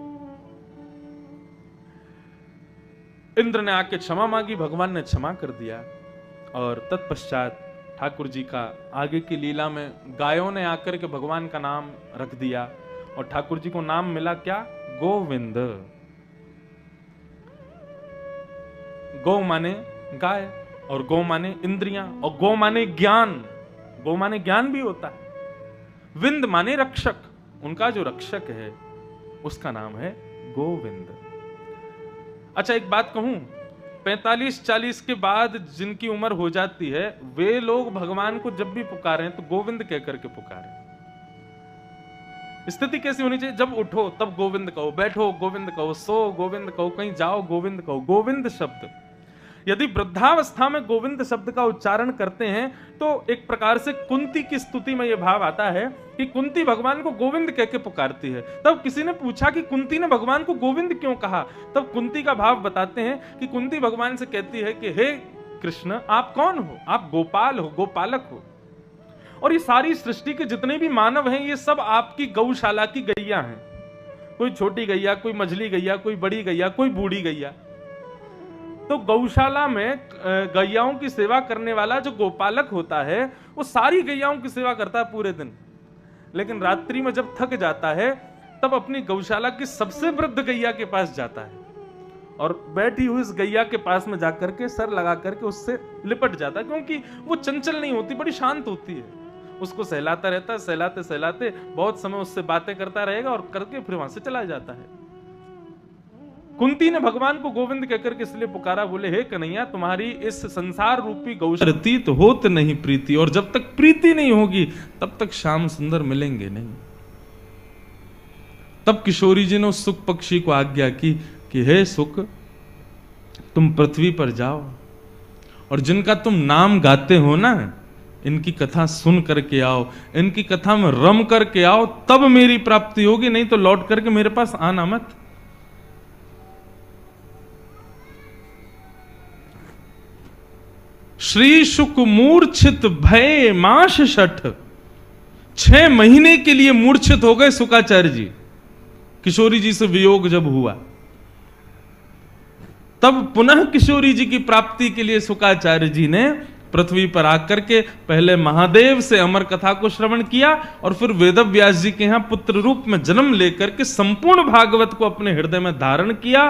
इंद्र ने आके क्षमा मांगी, भगवान ने क्षमा कर दिया। और तत्पश्चात ठाकुर जी का आगे की लीला में गायों ने आकर के भगवान का नाम रख दिया, और ठाकुर जी को नाम मिला क्या? गोविंद। गौ माने गाय, और गौ माने इंद्रियां, और गौ माने ज्ञान। गौ माने ज्ञान भी होता है। विंद माने रक्षक, उनका जो रक्षक है उसका नाम है गोविंद। अच्छा एक बात कहूं, 45-40 के बाद जिनकी उम्र हो जाती है वे लोग भगवान को जब भी पुकारें तो गोविंद कहकर के पुकारें। स्थिति कैसी होनी चाहिए? जब उठो तब गोविंद कहो, बैठो गोविंद कहो, सो गोविंद कहो, कहीं जाओ गोविंद कहो। गोविंद शब्द, यदि वृद्धावस्था में गोविंद शब्द का उच्चारण करते हैं तो एक प्रकार से कुंती की स्तुति में यह भाव आता है कि कुंती भगवान को गोविंद कह के पुकारती है। तब किसी ने पूछा कि कुंती ने भगवान को गोविंद क्यों कहा? तब कुंती का भाव बताते हैं कि कुंती भगवान से कहती है कि हे कृष्ण, आप कौन हो? आप गोपाल हो, गोपालक हो, और ये सारी सृष्टि के जितने भी मानव हैं ये सब आपकी गौशाला की गैया हैं। कोई छोटी गैया, कोई मझली गैया, कोई बड़ी गैया, कोई बूढ़ी गैया। तो गौशाला में गैयाओं की सेवा करने वाला जो गोपालक होता है वो सारी गैयाओं की सेवा करता है पूरे दिन, लेकिन रात्रि में जब थक जाता है तब अपनी गौशाला की सबसे वृद्ध गैया के पास जाता है और बैठी हुई इस गैया के पास में जाकर के सर लगा करके उससे लिपट जाता है, क्योंकि वो चंचल नहीं होती, बड़ी शांत होती है। उसको सहलाता रहता है, सहलाते सहलाते बहुत समय उससे बातें करता रहेगा और करके फिर वहां से चला जाता है। कुंती ने भगवान को गोविंद कहकर के इसलिए पुकारा, बोले हे कन्हैया, तुम्हारी इस संसार रूपी गौशाला तो होत नहीं प्रीति, और जब तक प्रीति नहीं होगी तब तक श्याम सुंदर मिलेंगे नहीं। तब किशोरी जी ने उस सुख पक्षी को आज्ञा की कि हे सुख, तुम पृथ्वी पर जाओ और जिनका तुम नाम गाते हो ना, इनकी कथा सुन करके आओ, इनकी कथा में रम करके आओ, तब मेरी प्राप्ति होगी, नहीं तो लौट करके मेरे पास आना मत। श्री शुक मूर्छित भय माश शठ, 6 महीने के लिए मूर्छित हो गए शुकाचार्य जी। किशोरी जी से वियोग जब हुआ तब पुनः किशोरी जी की प्राप्ति के लिए शुकाचार्य जी ने पृथ्वी पर आकर के पहले महादेव से अमर कथा को श्रवण किया और फिर वेदव्यास जी के यहां पुत्र रूप में जन्म लेकर के संपूर्ण भागवत को अपने हृदय में धारण किया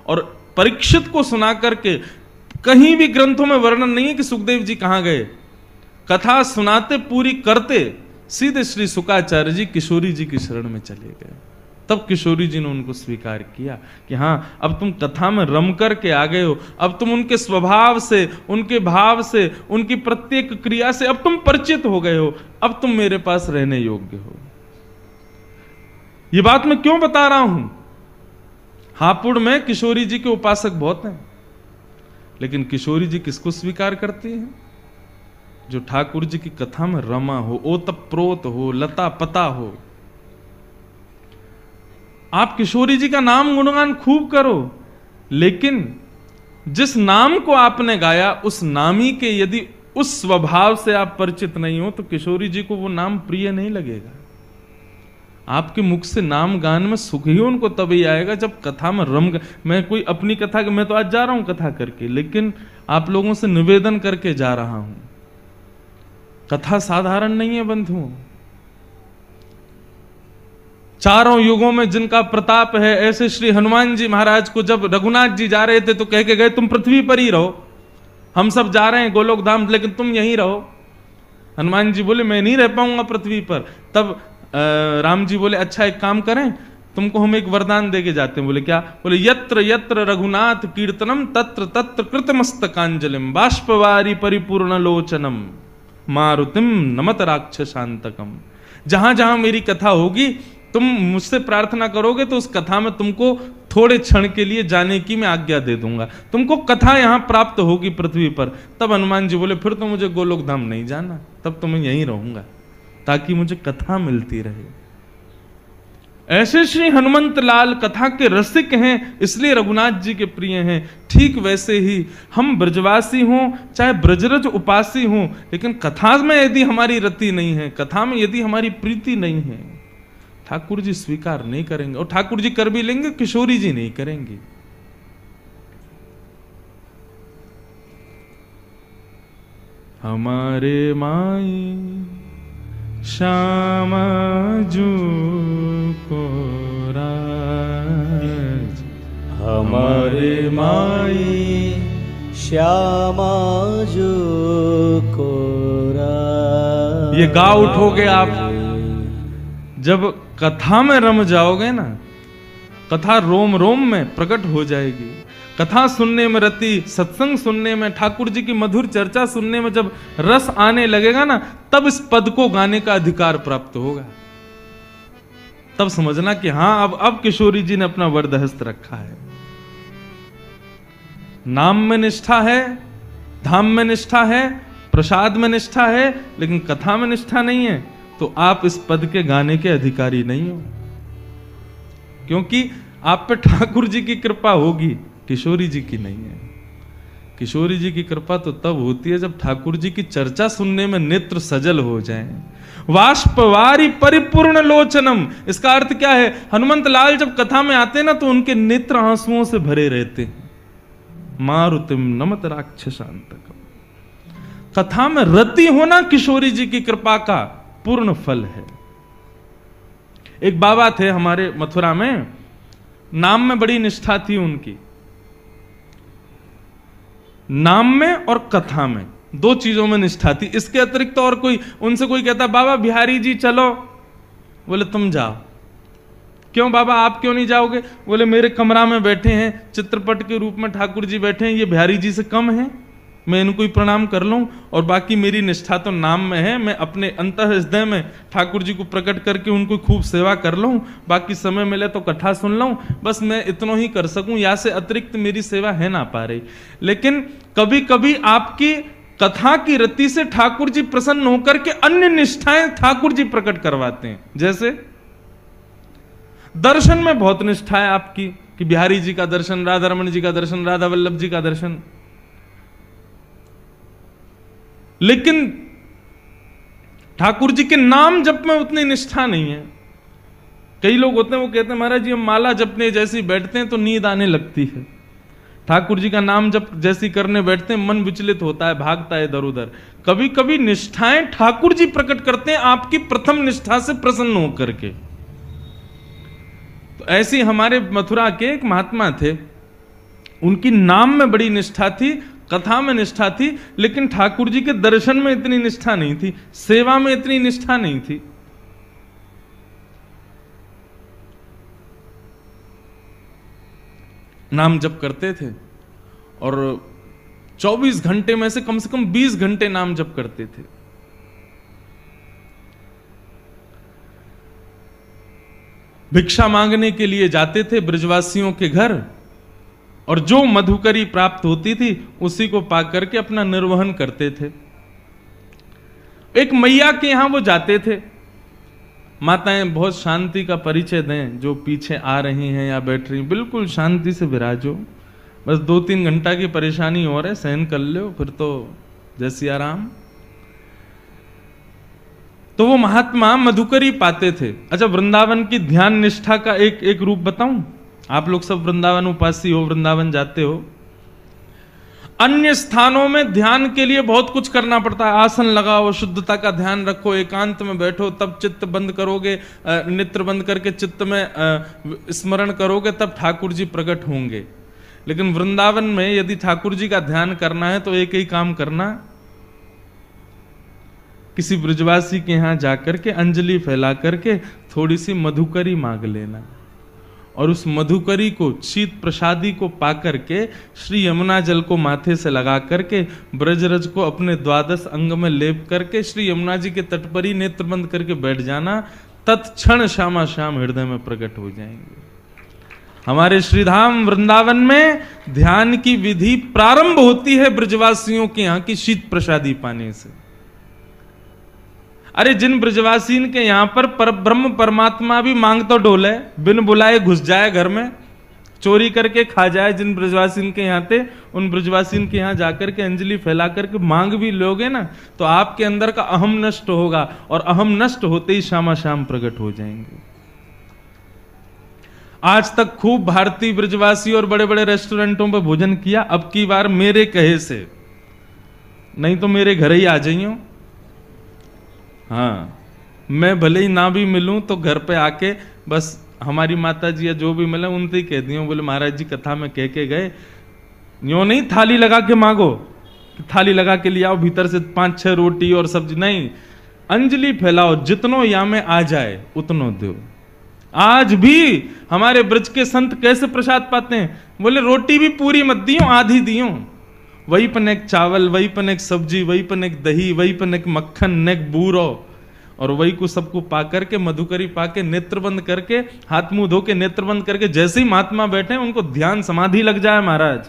और परीक्षित को सुना करके, कहीं भी ग्रंथों में वर्णन नहीं है कि सुखदेव जी कहां गए, कथा सुनाते पूरी करते सीधे श्री शुकाचार्य जी किशोरी जी की शरण में चले गए। तब किशोरी जी ने उनको स्वीकार किया कि हां, अब तुम कथा में रम करके आ गए हो, अब तुम उनके स्वभाव से, उनके भाव से, उनकी प्रत्येक क्रिया से अब तुम परिचित हो गए हो, अब तुम मेरे पास रहने योग्य हो। ये बात मैं क्यों बता रहा हूं? हापुड़ में किशोरी जी के उपासक बहुत हैं, लेकिन किशोरी जी किसको स्वीकार करती हैं? जो ठाकुर जी की कथा में रमा हो, ओतप्रोत हो, लता पता हो। आप किशोरी जी का नाम गुणगान खूब करो, लेकिन जिस नाम को आपने गाया उस नामी के यदि उस स्वभाव से आप परिचित नहीं हो तो किशोरी जी को वो नाम प्रिय नहीं लगेगा। आपके मुख से नाम गान में सुख ही उनको तभी आएगा जब कथा में मैं कोई अपनी कथा, मैं तो आज जा रहा हूं कथा करके, लेकिन आप लोगों से निवेदन करके जा रहा हूं। कथा साधारण नहीं है बंधुओं। चारों युगों में जिनका प्रताप है, ऐसे श्री हनुमान जी महाराज को जब रघुनाथ जी जा रहे थे तो कह के गए तुम पृथ्वी पर ही रहो, हम सब जा रहे हैं गोलोक धाम, लेकिन तुम यहीं रहो। हनुमान जी बोले मैं नहीं रह पाऊंगा पृथ्वी पर। तब राम जी बोले अच्छा एक काम करें, तुमको हम एक वरदान देके जाते हैं। बोले क्या? बोले यत्र यत्र रघुनाथ कीर्तनम तत्र तत्र कृतमस्तकांजलिम बाष्पवारी परिपूर्ण लोचनम मारुतिम नमत राक्षसांतकम। जहां जहां मेरी कथा होगी तुम मुझसे प्रार्थना करोगे तो उस कथा में तुमको थोड़े क्षण के लिए जाने की मैं आज्ञा दे दूंगा, तुमको कथा यहां प्राप्त होगी पृथ्वी पर। तब हनुमान जी बोले फिर तो मुझे गोलोक धाम नहीं जाना, तब तो मैं यहीं रहूंगा ताकि मुझे कथा मिलती रहे। ऐसे श्री हनुमंत लाल कथा के रसिक हैं, इसलिए रघुनाथ जी के प्रिय हैं। ठीक वैसे ही हम ब्रजवासी हों चाहे ब्रजरज उपासी हों, लेकिन कथा में यदि हमारी रति नहीं है, कथा में यदि हमारी प्रीति नहीं है, ठाकुर जी स्वीकार नहीं करेंगे। और ठाकुर जी कर भी लेंगे, किशोरी जी नहीं करेंगे। हमारे माई श्यामा जू को राज, हमारे माई श्यामा जू को राज। ये गा उठोगे आप, जब कथा में रम जाओगे ना, कथा रोम रोम में प्रकट हो जाएगी। कथा सुनने में रति, सत्संग सुनने में, ठाकुर जी की मधुर चर्चा सुनने में जब रस आने लगेगा ना, तब इस पद को गाने का अधिकार प्राप्त होगा। तब समझना कि हाँ अब किशोरी जी ने अपना वरदहस्त रखा है। नाम में निष्ठा है, धाम में निष्ठा है, प्रसाद में निष्ठा है, लेकिन कथा में निष्ठा नहीं है, तो आप इस पद के गाने के अधिकारी नहीं हो। क्योंकि आप पे ठाकुर जी की कृपा होगी, किशोरी जी की नहीं है। किशोरी जी की कृपा तो तब होती है जब ठाकुर जी की चर्चा सुनने में नेत्र सजल हो जाएं। वाष्पवारी परिपूर्ण लोचनम, इसका अर्थ क्या है? हनुमंत लाल जब कथा में आते ना तो उनके नेत्र आंसुओं से भरे रहते हैं। मारुतिम नमत राक्षसांतकम। कथा में रति होना किशोरी जी की कृपा का पूर्ण फल है। एक बाबा थे हमारे मथुरा में, नाम में बड़ी निष्ठा थी उनकी। नाम में और कथा में दो चीजों में निष्ठा थी, इसके अतिरिक्त तो और कोई, उनसे कोई कहता बाबा बिहारी जी चलो, बोले तुम जाओ। क्यों बाबा आप क्यों नहीं जाओगे? बोले मेरे कमरा में बैठे हैं, चित्रपट के रूप में ठाकुर जी बैठे हैं, ये बिहारी जी से कम है, मैं इनको ही प्रणाम कर लूं। और बाकी मेरी निष्ठा तो नाम में है, मैं अपने अंतः हृदय में ठाकुर जी को प्रकट करके उनको खूब सेवा कर लूं, बाकी समय मिले तो कथा सुन लूं, बस मैं इतना ही कर सकूं, या से अतिरिक्त मेरी सेवा है ना पा रही। लेकिन कभी कभी आपकी कथा की रति से ठाकुर जी प्रसन्न होकर के अन्य निष्ठाएं ठाकुर जी प्रकट करवाते हैं। जैसे दर्शन में बहुत निष्ठा है आपकी, कि बिहारी जी का दर्शन, राधा रमन जी का दर्शन, राधा वल्लभ जी का दर्शन, लेकिन ठाकुर जी के नाम जप में उतनी निष्ठा नहीं है। कई लोग होते हैं वो कहते हैं महाराज जी हम माला जपने जैसी बैठते हैं तो नींद आने लगती है, ठाकुर जी का नाम जप जैसी करने बैठते हैं मन विचलित होता है, भागता है इधर उधर। कभी कभी निष्ठाएं ठाकुर जी प्रकट करते हैं आपकी प्रथम निष्ठा से प्रसन्न होकर के। तो ऐसी हमारे मथुरा के एक महात्मा थे, उनकी नाम में बड़ी निष्ठा थी, कथा में निष्ठा थी, लेकिन ठाकुर जी के दर्शन में इतनी निष्ठा नहीं थी, सेवा में इतनी निष्ठा नहीं थी। नाम जप करते थे और 24 घंटे में से कम 20 घंटे नाम जप करते थे। भिक्षा मांगने के लिए जाते थे ब्रजवासियों के घर, और जो मधुकरी प्राप्त होती थी उसी को पाकर के अपना निर्वहन करते थे। एक मैया के यहां वो जाते थे। माताएं बहुत शांति का परिचय दें, जो पीछे आ रही हैं या बैठ रही, बिल्कुल शांति से विराजो, बस 2-3 घंटा की परेशानी और है, सहन कर लो, फिर तो जैसी आराम। तो वो महात्मा मधुकरी पाते थे। अच्छा, वृंदावन की ध्यान निष्ठा का एक रूप बताऊं? आप लोग सब वृंदावन उपासी हो, वृंदावन जाते हो। अन्य स्थानों में ध्यान के लिए बहुत कुछ करना पड़ता है, आसन लगाओ, शुद्धता का ध्यान रखो, एकांत में बैठो, तब चित्त बंद करोगे, नेत्र बंद करके चित्त में स्मरण करोगे, तब ठाकुर जी प्रकट होंगे। लेकिन वृंदावन में यदि ठाकुर जी का ध्यान करना है तो एक ही काम करना, किसी ब्रजवासी के यहां जाकर के अंजलि फैला करके थोड़ी सी मधुकरी मांग लेना, और उस मधुकरी को, शीत प्रसादी को पाकर के श्री यमुना जल को माथे से लगा करके ब्रजरज को अपने द्वादश अंग में लेप करके श्री यमुना जी के तट पर ही नेत्र बंद करके बैठ जाना, तत्क्षण श्यामा श्याम हृदय में प्रकट हो जाएंगे। हमारे श्रीधाम वृंदावन में ध्यान की विधि प्रारंभ होती है ब्रजवासियों के यहां की शीत प्रसादी पाने से। अरे जिन ब्रजवासीन के यहां पर परब्रह्म परमात्मा भी मांग तो डोले, बिन बुलाए घुस जाए घर में, चोरी करके खा जाए, जिन ब्रजवासीन के यहां थे उन ब्रजवासीन के यहां जाकर के अंजलि फैला करके मांग भी लोगे ना, तो आपके अंदर का अहम नष्ट होगा, और अहम नष्ट होते ही श्यामा श्याम प्रकट हो जाएंगे। आज तक खूब भारतीय ब्रजवासी और बड़े बड़े रेस्टोरेंटों पर भोजन किया, अब की बार मेरे कहे से, नहीं तो मेरे घर ही आ जाइयो। हाँ, मैं भले ही ना भी मिलूं तो घर पे आके बस हमारी माता जी या जो भी मिले उनसे ही कह दियो, बोले महाराज जी कथा में कह के गए, यूं नहीं थाली लगा के मांगो, थाली लगा के ले आओ, भीतर से 5-6 रोटी और सब्जी नहीं, अंजलि फैलाओ, जितनो या में आ जाए उतनो दो। आज भी हमारे ब्रज के संत कैसे प्रसाद पाते हैं, बोले रोटी भी पूरी मत दियो, आधी दियो, वही पन एक चावल, वही पन एक सब्जी, वही पन एक दही, वही पन एक मक्खन, नेक बूरो, और वही को सबको पा करके मधुकरी पाके नेत्र बंद करके हाथ मुंह धो के नेत्र बंद करके जैसे ही महात्मा बैठे उनको ध्यान समाधि लग जाए महाराज।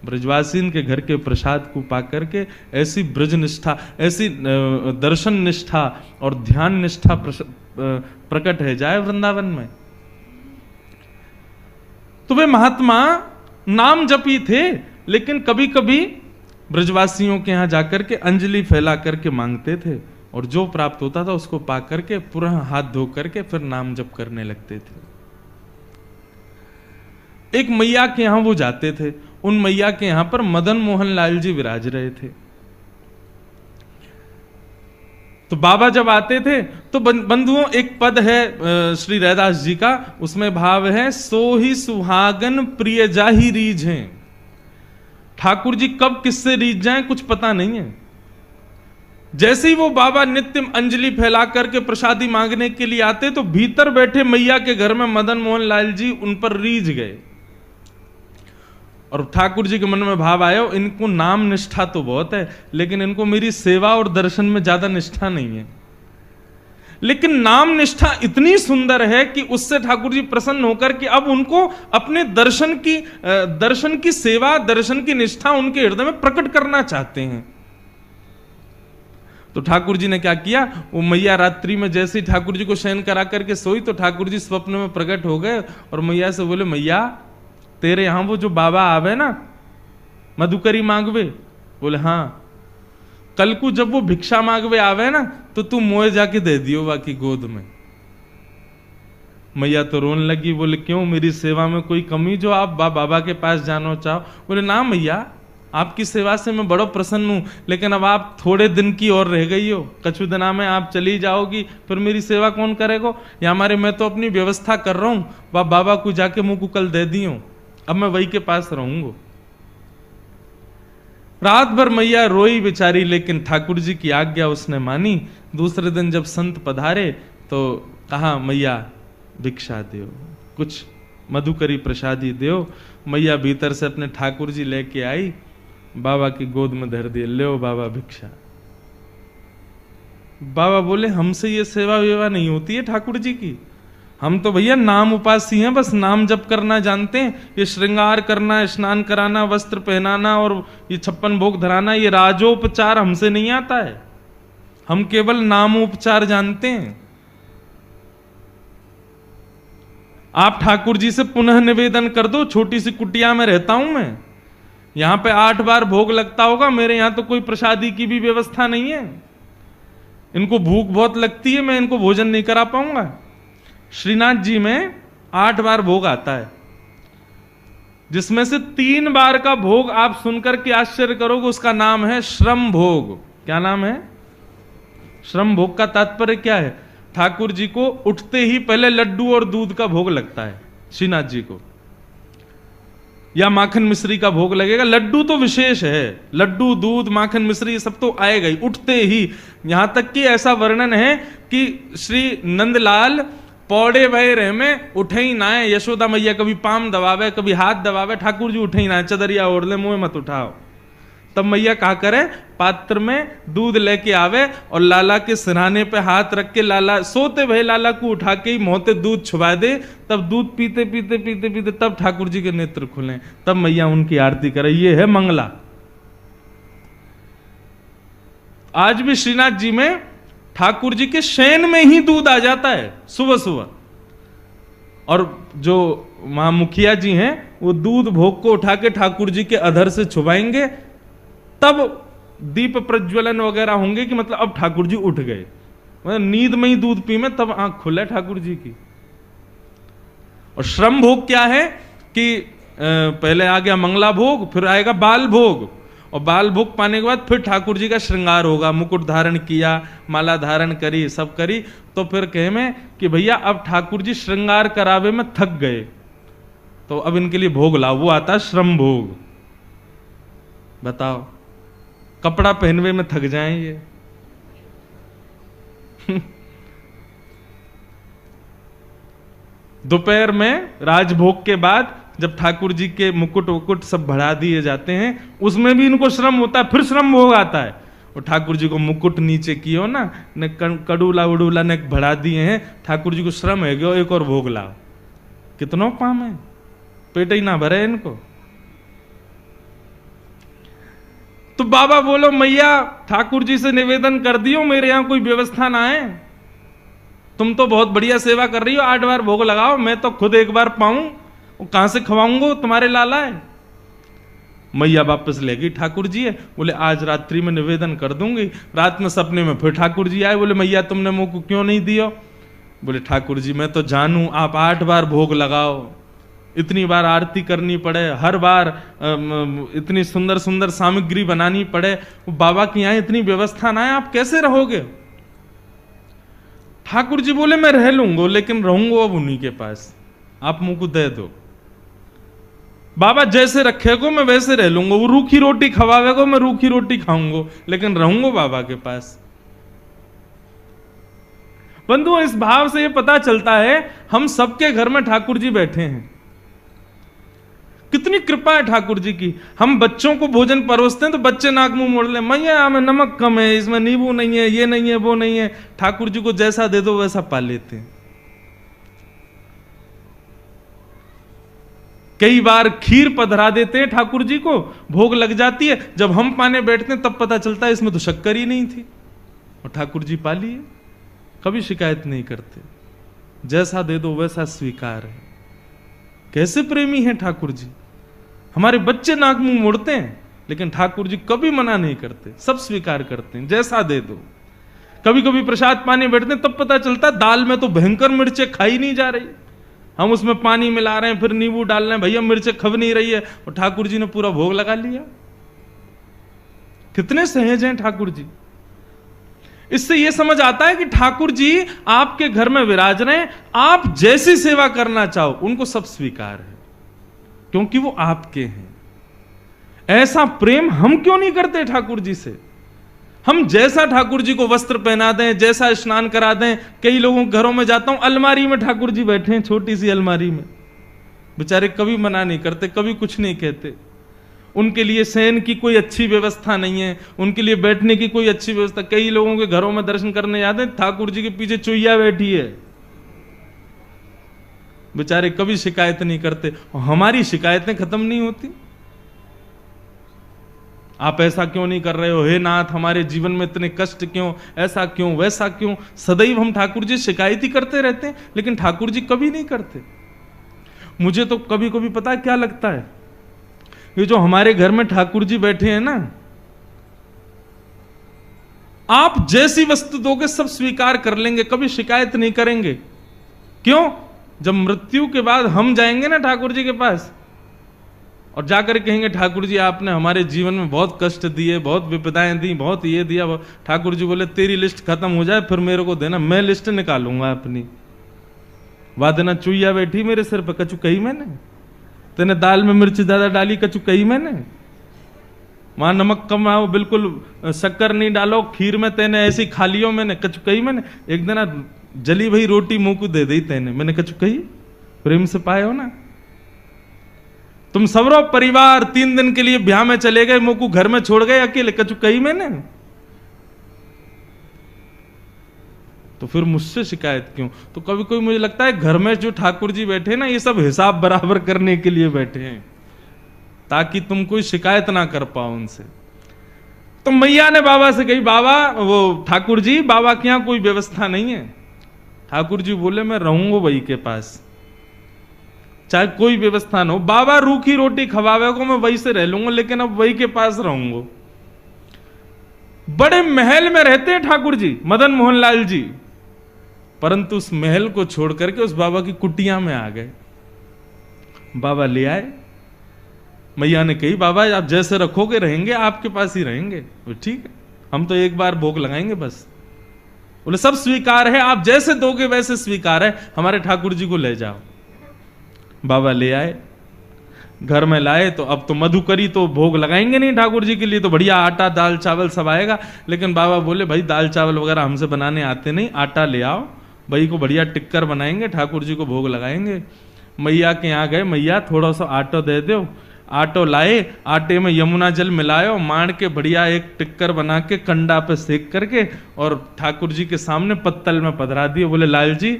ब्रजवासीन के घर के प्रसाद को पा करके ऐसी ब्रज निष्ठा, ऐसी दर्शन निष्ठा और ध्यान निष्ठा प्रकट है जाए वृंदावन में। तो वे महात्मा नाम जपी थे, लेकिन कभी कभी ब्रजवासियों के यहां जाकर के अंजलि फैला करके मांगते थे, और जो प्राप्त होता था उसको पा करके पुनः हाथ धो करके फिर नाम जप करने लगते थे। एक मैया के यहां वो जाते थे, उन मैया के यहां पर मदन मोहन लाल जी विराज रहे थे। तो बाबा जब आते थे तो बंधुओं एक पद है श्री रैदास जी का, उसमें भाव है, सो ही सुहागन प्रिय जाही रीझ हैं। ठाकुर जी कब किससे रीझ जाएं कुछ पता नहीं है। जैसे ही वो बाबा नित्य अंजलि फैला करके प्रसादी मांगने के लिए आते तो भीतर बैठे मैया के घर में मदन मोहन लाल जी उन पर रीझ गए, और ठाकुर जी के मन में भाव आया, इनको नाम निष्ठा तो बहुत है, लेकिन इनको मेरी सेवा और दर्शन में ज्यादा निष्ठा नहीं है। लेकिन नाम निष्ठा इतनी सुंदर है कि उससे ठाकुर जी प्रसन्न होकर कि अब उनको अपने दर्शन की सेवा, दर्शन की निष्ठा उनके हृदय में प्रकट करना चाहते हैं। तो ठाकुर जी ने क्या किया, वो मैया रात्रि में जैसे ही ठाकुर जी को शयन करा करके सोई तो ठाकुर जी स्वप्न में प्रकट हो गए, और मैया से बोले, मैया तेरे यहां वो जो बाबा आवे ना मधुकरी मांगवे, बोले हाँ, कल को जब वो भिक्षा मांगवे आवे ना तो तू मोए जाके दे दियो बाकी गोद में। मैया तो रोने लगी, बोले क्यों, मेरी सेवा में कोई कमी जो आप बाबा के पास जाना चाहो? बोले ना मैया, आपकी सेवा से मैं बड़ा प्रसन्न हूं, लेकिन अब आप थोड़े दिन की और रह गई हो, कछु दिना में आप चली जाओगी, फिर मेरी सेवा कौन करेगा? या हमारे मैं तो अपनी व्यवस्था कर रहा हूं, बाबा को जाके मुंह को कल दे दी हूं, अब मैं वही के पास रहूंगा। रात भर मैया रोई बेचारी, लेकिन ठाकुर जी की आज्ञा उसने मानी। दूसरे दिन जब संत पधारे तो कहा, मैया भिक्षा दो, कुछ मधुकरी प्रसादी दो। मैया भीतर से अपने ठाकुर जी लेके आई, बाबा की गोद में धर दिए, ले बाबा भिक्षा। बाबा बोले, हमसे ये सेवा वेवा नहीं होती है ठाकुर जी की, हम तो भैया नाम उपासी हैं, बस नाम जप करना जानते हैं। ये श्रृंगार करना, स्नान कराना, वस्त्र पहनाना और ये 56 भोग धराना, ये राजोपचार हमसे नहीं आता है, हम केवल नामोपचार जानते हैं। आप ठाकुर जी से पुनः निवेदन कर दो, छोटी सी कुटिया में रहता हूं मैं, यहां पे 8 बार भोग लगता होगा, मेरे यहां तो कोई प्रसादी की भी व्यवस्था नहीं है, इनको भूख बहुत लगती है, मैं इनको भोजन नहीं करा पाऊंगा। श्रीनाथ जी में 8 बार भोग आता है, जिसमें से 3 बार का भोग आप सुनकर के आश्चर्य करोगे, उसका नाम है श्रम भोग। क्या नाम है? श्रम भोग का तात्पर्य क्या है? ठाकुर जी को उठते ही पहले लड्डू और दूध का भोग लगता है, श्रीनाथ जी को, या माखन मिश्री का भोग लगेगा। लड्डू तो विशेष है, लड्डू दूध माखन मिश्री ये सब तो आएगा ही उठते ही। यहां तक कि ऐसा वर्णन है कि श्री नंदलाल पौड़े भय रहे में उठे ही ना है। यशोदा मैया कभी पाम दबावे कभी हाथ दबावे, ठाकुर जी उठे ही ना है, चदरिया ओढ़ ले, मुंह मत उठाओ। तब मैया क्या करे, पात्र में दूध लेके आवे और लाला के सिरहाने पे हाथ रख के लाला सोते भय लाला को उठा के ही मोहते दूध छुपा दे। तब दूध पीते पीते पीते पीते तब ठाकुर जी के नेत्र खुले, तब मैया उनकी आरती करे। ये है मंगला। आज भी श्रीनाथ जी में ठाकुर जी के शयन में ही दूध आ जाता है सुबह सुबह। और जो वहां मुखिया जी हैं वो दूध भोग को उठा के ठाकुर जी के अधर से छुपाएंगे, तब दीप प्रज्वलन वगैरह होंगे कि मतलब अब ठाकुर जी उठ गए। मतलब नींद में ही दूध पी में तब आंख खुले ठाकुर जी की। और श्रम भोग क्या है कि पहले आ गया मंगला भोग, फिर आएगा बाल भोग, और बाल भोग पाने के बाद फिर ठाकुर जी का श्रृंगार होगा। मुकुट धारण किया, माला धारण करी, सब करी, तो फिर कहे में कि भैया अब ठाकुर जी श्रृंगार करावे में थक गए, तो अब इनके लिए भोग लाओ। वो आता है श्रम भोग। बताओ, कपड़ा पहनवे में थक जाएं ये। दोपहर में राजभोग के बाद जब ठाकुर जी के मुकुट वुकुट सब बढ़ा दिए जाते हैं, उसमें भी इनको श्रम होता है, फिर श्रम भोग आता है। और ठाकुर जी को मुकुट नीचे कियो ना, ने कड़ूला उड़ूला ने बढ़ा दिए हैं, ठाकुर जी को श्रम है गयो, एक और भोग लाओ। कितनों पाम है, पेट ही ना भरे इनको। तो बाबा बोलो मैया ठाकुर जी से निवेदन कर दियो, मेरे यहां कोई व्यवस्था ना है। तुम तो बहुत बढ़िया सेवा कर रही हो, 8 बार भोग लगाओ, मैं तो खुद एक बार पाऊं, कहां से खवाऊंगा, तुम्हारे लाला है। मैया वापस ले गई। ठाकुर जी है, बोले आज रात्रि में निवेदन कर दूंगी। रात में सपने में फिर ठाकुर जी आए, बोले मैया तुमने मुंह को क्यों नहीं दियो? बोले ठाकुर जी मैं तो जानू आप 8 बार भोग लगाओ, इतनी बार आरती करनी पड़े, हर बार इतनी सुंदर सुंदर सामग्री बनानी पड़े, बाबा की यहां इतनी व्यवस्था ना है, आप कैसे रहोगे? ठाकुर जी बोले मैं रह लूंगा, लेकिन रहूंगा अब उन्हीं के पास, आप मुंह को दे दो। बाबा जैसे रखेगो मैं वैसे रह लूंगा, वो रूखी रोटी खवावेगो मैं रूखी रोटी खाऊंगा, लेकिन रहूंगा बाबा के पास। बंधुओं, इस भाव से ये पता चलता है हम सबके घर में ठाकुर जी बैठे हैं। कितनी कृपा है ठाकुर जी की। हम बच्चों को भोजन परोसते हैं तो बच्चे नाक मुंह मोड़ ले, मैया में नमक कम है, इसमें नींबू नहीं है, ये नहीं है, वो नहीं है। ठाकुर जी को जैसा दे दो वैसा पा लेते हैं। कई बार खीर पधरा देते हैं ठाकुर जी को, भोग लग जाती है, जब हम पाने बैठते हैं तब पता चलता है इसमें तो शक्कर ही नहीं थी, और ठाकुर जी पा लिए। कभी शिकायत नहीं करते, जैसा दे दो वैसा स्वीकार है। कैसे प्रेमी हैं ठाकुर जी। हमारे बच्चे नाक मुंह मोड़ते हैं, लेकिन ठाकुर जी कभी मना नहीं करते, सब स्वीकार करते हैं, जैसा दे दो। कभी कभी प्रसाद पाने बैठते हैं तब पता चलता है दाल में तो भयंकर मिर्चें खाई नहीं जा रही, हम उसमें पानी मिला रहे हैं, फिर नींबू डाल रहे हैं, भैया मिर्चें खब नहीं रही है, और ठाकुर जी ने पूरा भोग लगा लिया। कितने सहज हैं ठाकुर जी। इससे यह समझ आता है कि ठाकुर जी आपके घर में विराज रहे हैं, आप जैसी सेवा करना चाहो उनको सब स्वीकार है, क्योंकि वो आपके हैं। ऐसा प्रेम हम क्यों नहीं करते ठाकुर जी से। हम जैसा ठाकुर जी को वस्त्र पहना दें, जैसा स्नान करा दें। कई लोगों के घरों में जाता हूं, अलमारी में ठाकुर जी बैठे हैं, छोटी सी अलमारी में, बेचारे कभी मना नहीं करते, कभी कुछ नहीं कहते। उनके लिए शयन की कोई अच्छी व्यवस्था नहीं है, उनके लिए बैठने की कोई अच्छी व्यवस्था। कई लोगों के घरों में दर्शन करने जाते हैं, ठाकुर जी के पीछे चुईया बैठी है, बेचारे कभी शिकायत नहीं करते। और हमारी शिकायतें खत्म नहीं होती। आप ऐसा क्यों नहीं कर रहे हो, हे नाथ हमारे जीवन में इतने कष्ट क्यों, ऐसा क्यों, वैसा क्यों। सदैव हम ठाकुर जी शिकायत ही करते रहते हैं, लेकिन ठाकुर जी कभी नहीं करते। मुझे तो कभी कभी पता है क्या लगता है, ये जो हमारे घर में ठाकुर जी बैठे हैं ना, आप जैसी वस्तु दोगे सब स्वीकार कर लेंगे, कभी शिकायत नहीं करेंगे। क्यों? जब मृत्यु के बाद हम जाएंगे ना ठाकुर जी के पास, और जाकर कहेंगे ठाकुर जी आपने हमारे जीवन में बहुत कष्ट दिए, बहुत विपदाएं दी, बहुत ये दिया। ठाकुर जी बोले तेरी लिस्ट खत्म हो जाए फिर मेरे को देना, मैं लिस्ट निकालूंगा अपनी। वादना चुईया बैठी मेरे सिर पर, कचू कही मैंने? तेने दाल में मिर्च ज्यादा डाली, कचू कही मैंने? वहां नमक कम आओ, बिल्कुल शक्कर नहीं डालो, खीर में तेने ऐसी खा लियो मैंने, कचू कही मैंने? एक दिन जली भई रोटी मुंह को दे दी तेने, मैंने कचू कही? प्रेम से पाए हो ना। तुम सबरो परिवार 3 दिन के लिए ब्याह में चले गए, मुंह को घर में छोड़ गए अकेले, कचू कही मैंने? तो फिर मुझसे शिकायत क्यों? तो कभी कोई मुझे लगता है घर में जो ठाकुर जी बैठे ना, ये सब हिसाब बराबर करने के लिए बैठे हैं, ताकि तुम कोई शिकायत ना कर पाओ उनसे। तो मैया ने बाबा से कही, बाबा वो ठाकुर जी बाबा के यहां कोई व्यवस्था नहीं है। ठाकुर जी बोले मैं रहूंगा वही के पास, चाहे कोई व्यवस्था ना हो। बाबा रूखी रोटी खवावे को मैं वही से रह लूंगा, लेकिन अब वही के पास रहूंगा। बड़े महल में रहते हैं ठाकुर जी, मदन मोहन लाल जी, परंतु उस महल को छोड़ करके उस बाबा की कुटिया में आ गए। बाबा ले आए, मैया ने कही बाबा आप जैसे रखोगे रहेंगे, आपके पास ही रहेंगे। ठीक है, हम तो एक बार भोग लगाएंगे बस। बोले सब स्वीकार है, आप जैसे दोगे वैसे स्वीकार है, हमारे ठाकुर जी को ले जाओ। बाबा ले आए, घर में लाए, तो अब तो मधुकरी तो भोग लगाएंगे नहीं ठाकुर जी के लिए, तो बढ़िया आटा दाल चावल सब आएगा। लेकिन बाबा बोले भाई दाल चावल वगैरह हमसे बनाने आते नहीं, आटा ले आओ, भाई को बढ़िया टिक्कर बनाएंगे, ठाकुर जी को भोग लगाएंगे। मैया के यहाँ गए, मैया थोड़ा सा आटो दे दो। आटो लाए, आटे में यमुना जल मिलायो, मांड के बढ़िया एक टिक्कर बना के कंडा पे सेक करके और ठाकुर जी के सामने पत्तल में पधरा दिए। बोले लाल जी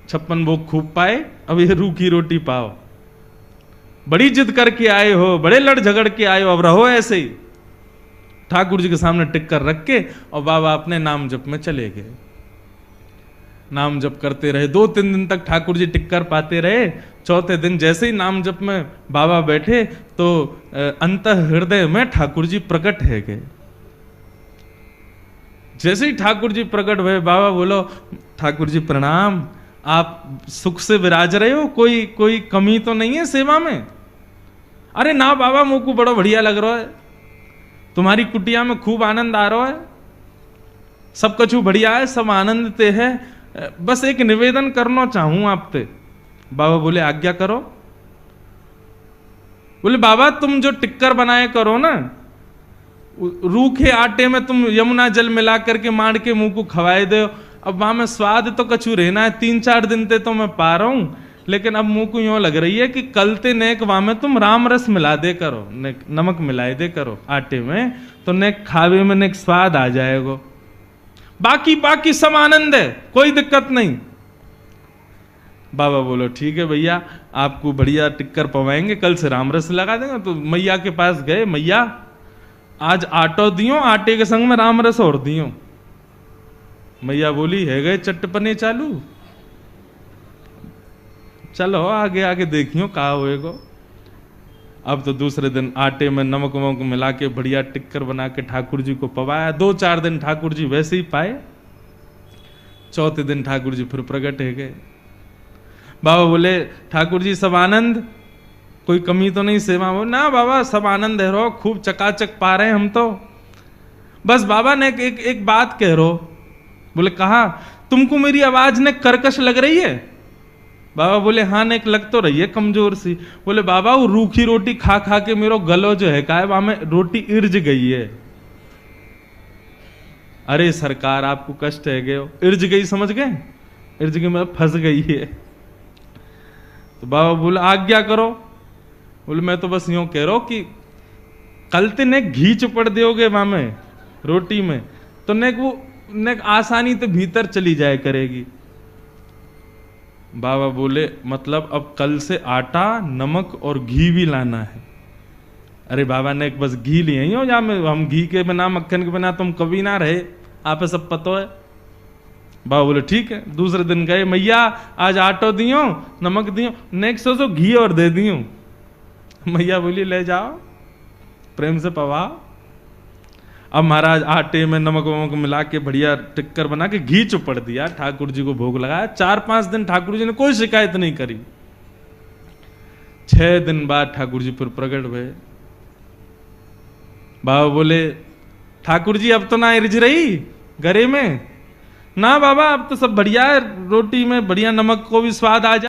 56 भोग खूब पाए, अब ये रूखी रोटी पाओ। बड़ी जिद करके आए हो, बड़े लड़ झगड़ के आए हो, अब रहो ऐसे ही। ठाकुर जी के सामने टिक्कर रख के और बाबा अपने नाम जप में चले गए। नाम जप करते रहे, 2-3 दिन तक ठाकुर जी टिक्कर पाते रहे। चौथे दिन जैसे ही नाम जप में बाबा बैठे तो अंत हृदय में ठाकुर जी प्रकट है गए। जैसे ही ठाकुर जी प्रकट हुए, बाबा बोलो ठाकुर जी प्रणाम, आप सुख से विराज रहे हो, कोई कमी तो नहीं है सेवा में? अरे ना बाबा, मुझ को बड़ा बढ़िया लग रहा है, तुम्हारी कुटिया में खूब आनंद आ रहा है, सब कछु बढ़िया है, सब आनंद ते है, बस एक निवेदन करना चाहूं आपसे। बाबा बोले आज्ञा करो। बोले बाबा तुम जो टिक्कर बनाए करो ना, रूखे आटे में तुम यमुना जल मिला करके मांड के मुंह को खवाए दो, अब वहां में स्वाद तो कछु रहना है, 3-4 दिन ते तो मैं पा रहा हूं, लेकिन अब मुंह को यूं लग रही है कि कल ते नेक वहां में तुम राम रस मिला दे करो, नमक मिलाए दे करो आटे में, तो नेक खावे में नेक स्वाद आ जाएगा। बाकी सब आनंद है, कोई दिक्कत नहीं। बाबा बोलो ठीक है भैया, आपको बढ़िया टिक्कर पवाएंगे, कल से राम रस लगा देंगे। तो मैया के पास गए, मैया आज आटो दियो, आटे के संग में राम रस और दियो। मैया बोली है गए चट्टपने चालू, चलो आगे आगे देखियो कहा होएगा। अब तो दूसरे दिन आटे में नमक वमक मिला के बढ़िया टिक्कर बना के ठाकुर जी को पवाया। 2-4 दिन ठाकुर जी वैसे ही पाए। चौथे दिन ठाकुर जी फिर प्रकट है गए। बाबा बोले ठाकुर जी सब आनंद, कोई कमी तो नहीं सेवा में? ना बाबा सब आनंद है रो, खूब चकाचक पा रहे हैं हम तो। बस बाबा ने एक बात कह रो। बोले कहा? तुमको मेरी आवाज ने कर्कश लग रही है? बाबा बोले हाँ ने लग तो रही है कमजोर सी। बोले बाबा वो रूखी रोटी खा खा के मेरा गलो जो है का वहां में रोटी इर्ज गई है। अरे सरकार आपको कष्ट है गए, इर्ज गई समझ गए? इर्ज गई मतलब फंस गई है। तो बाबा बोले आज्ञा करो। बोले मैं तो बस यूं कह रहा हूं कि कल ते ने घी चुपड़ दोगे वहां में रोटी में, तो नेक वो नेक आसानी तो भीतर चली जाए करेगी। बाबा बोले मतलब अब कल से आटा नमक और घी भी लाना है। अरे बाबा ने बस घी लिए ही हो, या हम घी के बिना मक्खन के बिना तुम कभी ना रहे, आप सब पता है। बाबा बोले ठीक है। दूसरे दिन गए, मैया आज आटो दियो नमक दियो, नेक्स्ट तो घी और दे दियो। मैया बोली ले जाओ प्रेम से पवाओ। अब महाराज आटे में नमक वमक मिला के बढ़िया टिक्कर बना के घी चुपड़ दिया, ठाकुर जी को भोग लगाया। 4-5 दिन ठाकुर जी ने कोई शिकायत नहीं करी। 6 दिन बाद ठाकुर जी फिर प्रकट हुए। बाबा बोले, ठाकुर जी अब तो ना रिझ रही गरे में? ना बाबा, अब तो सब बढ़िया है, रोटी में बढ़िया नमक को भी स्वाद आ जाए।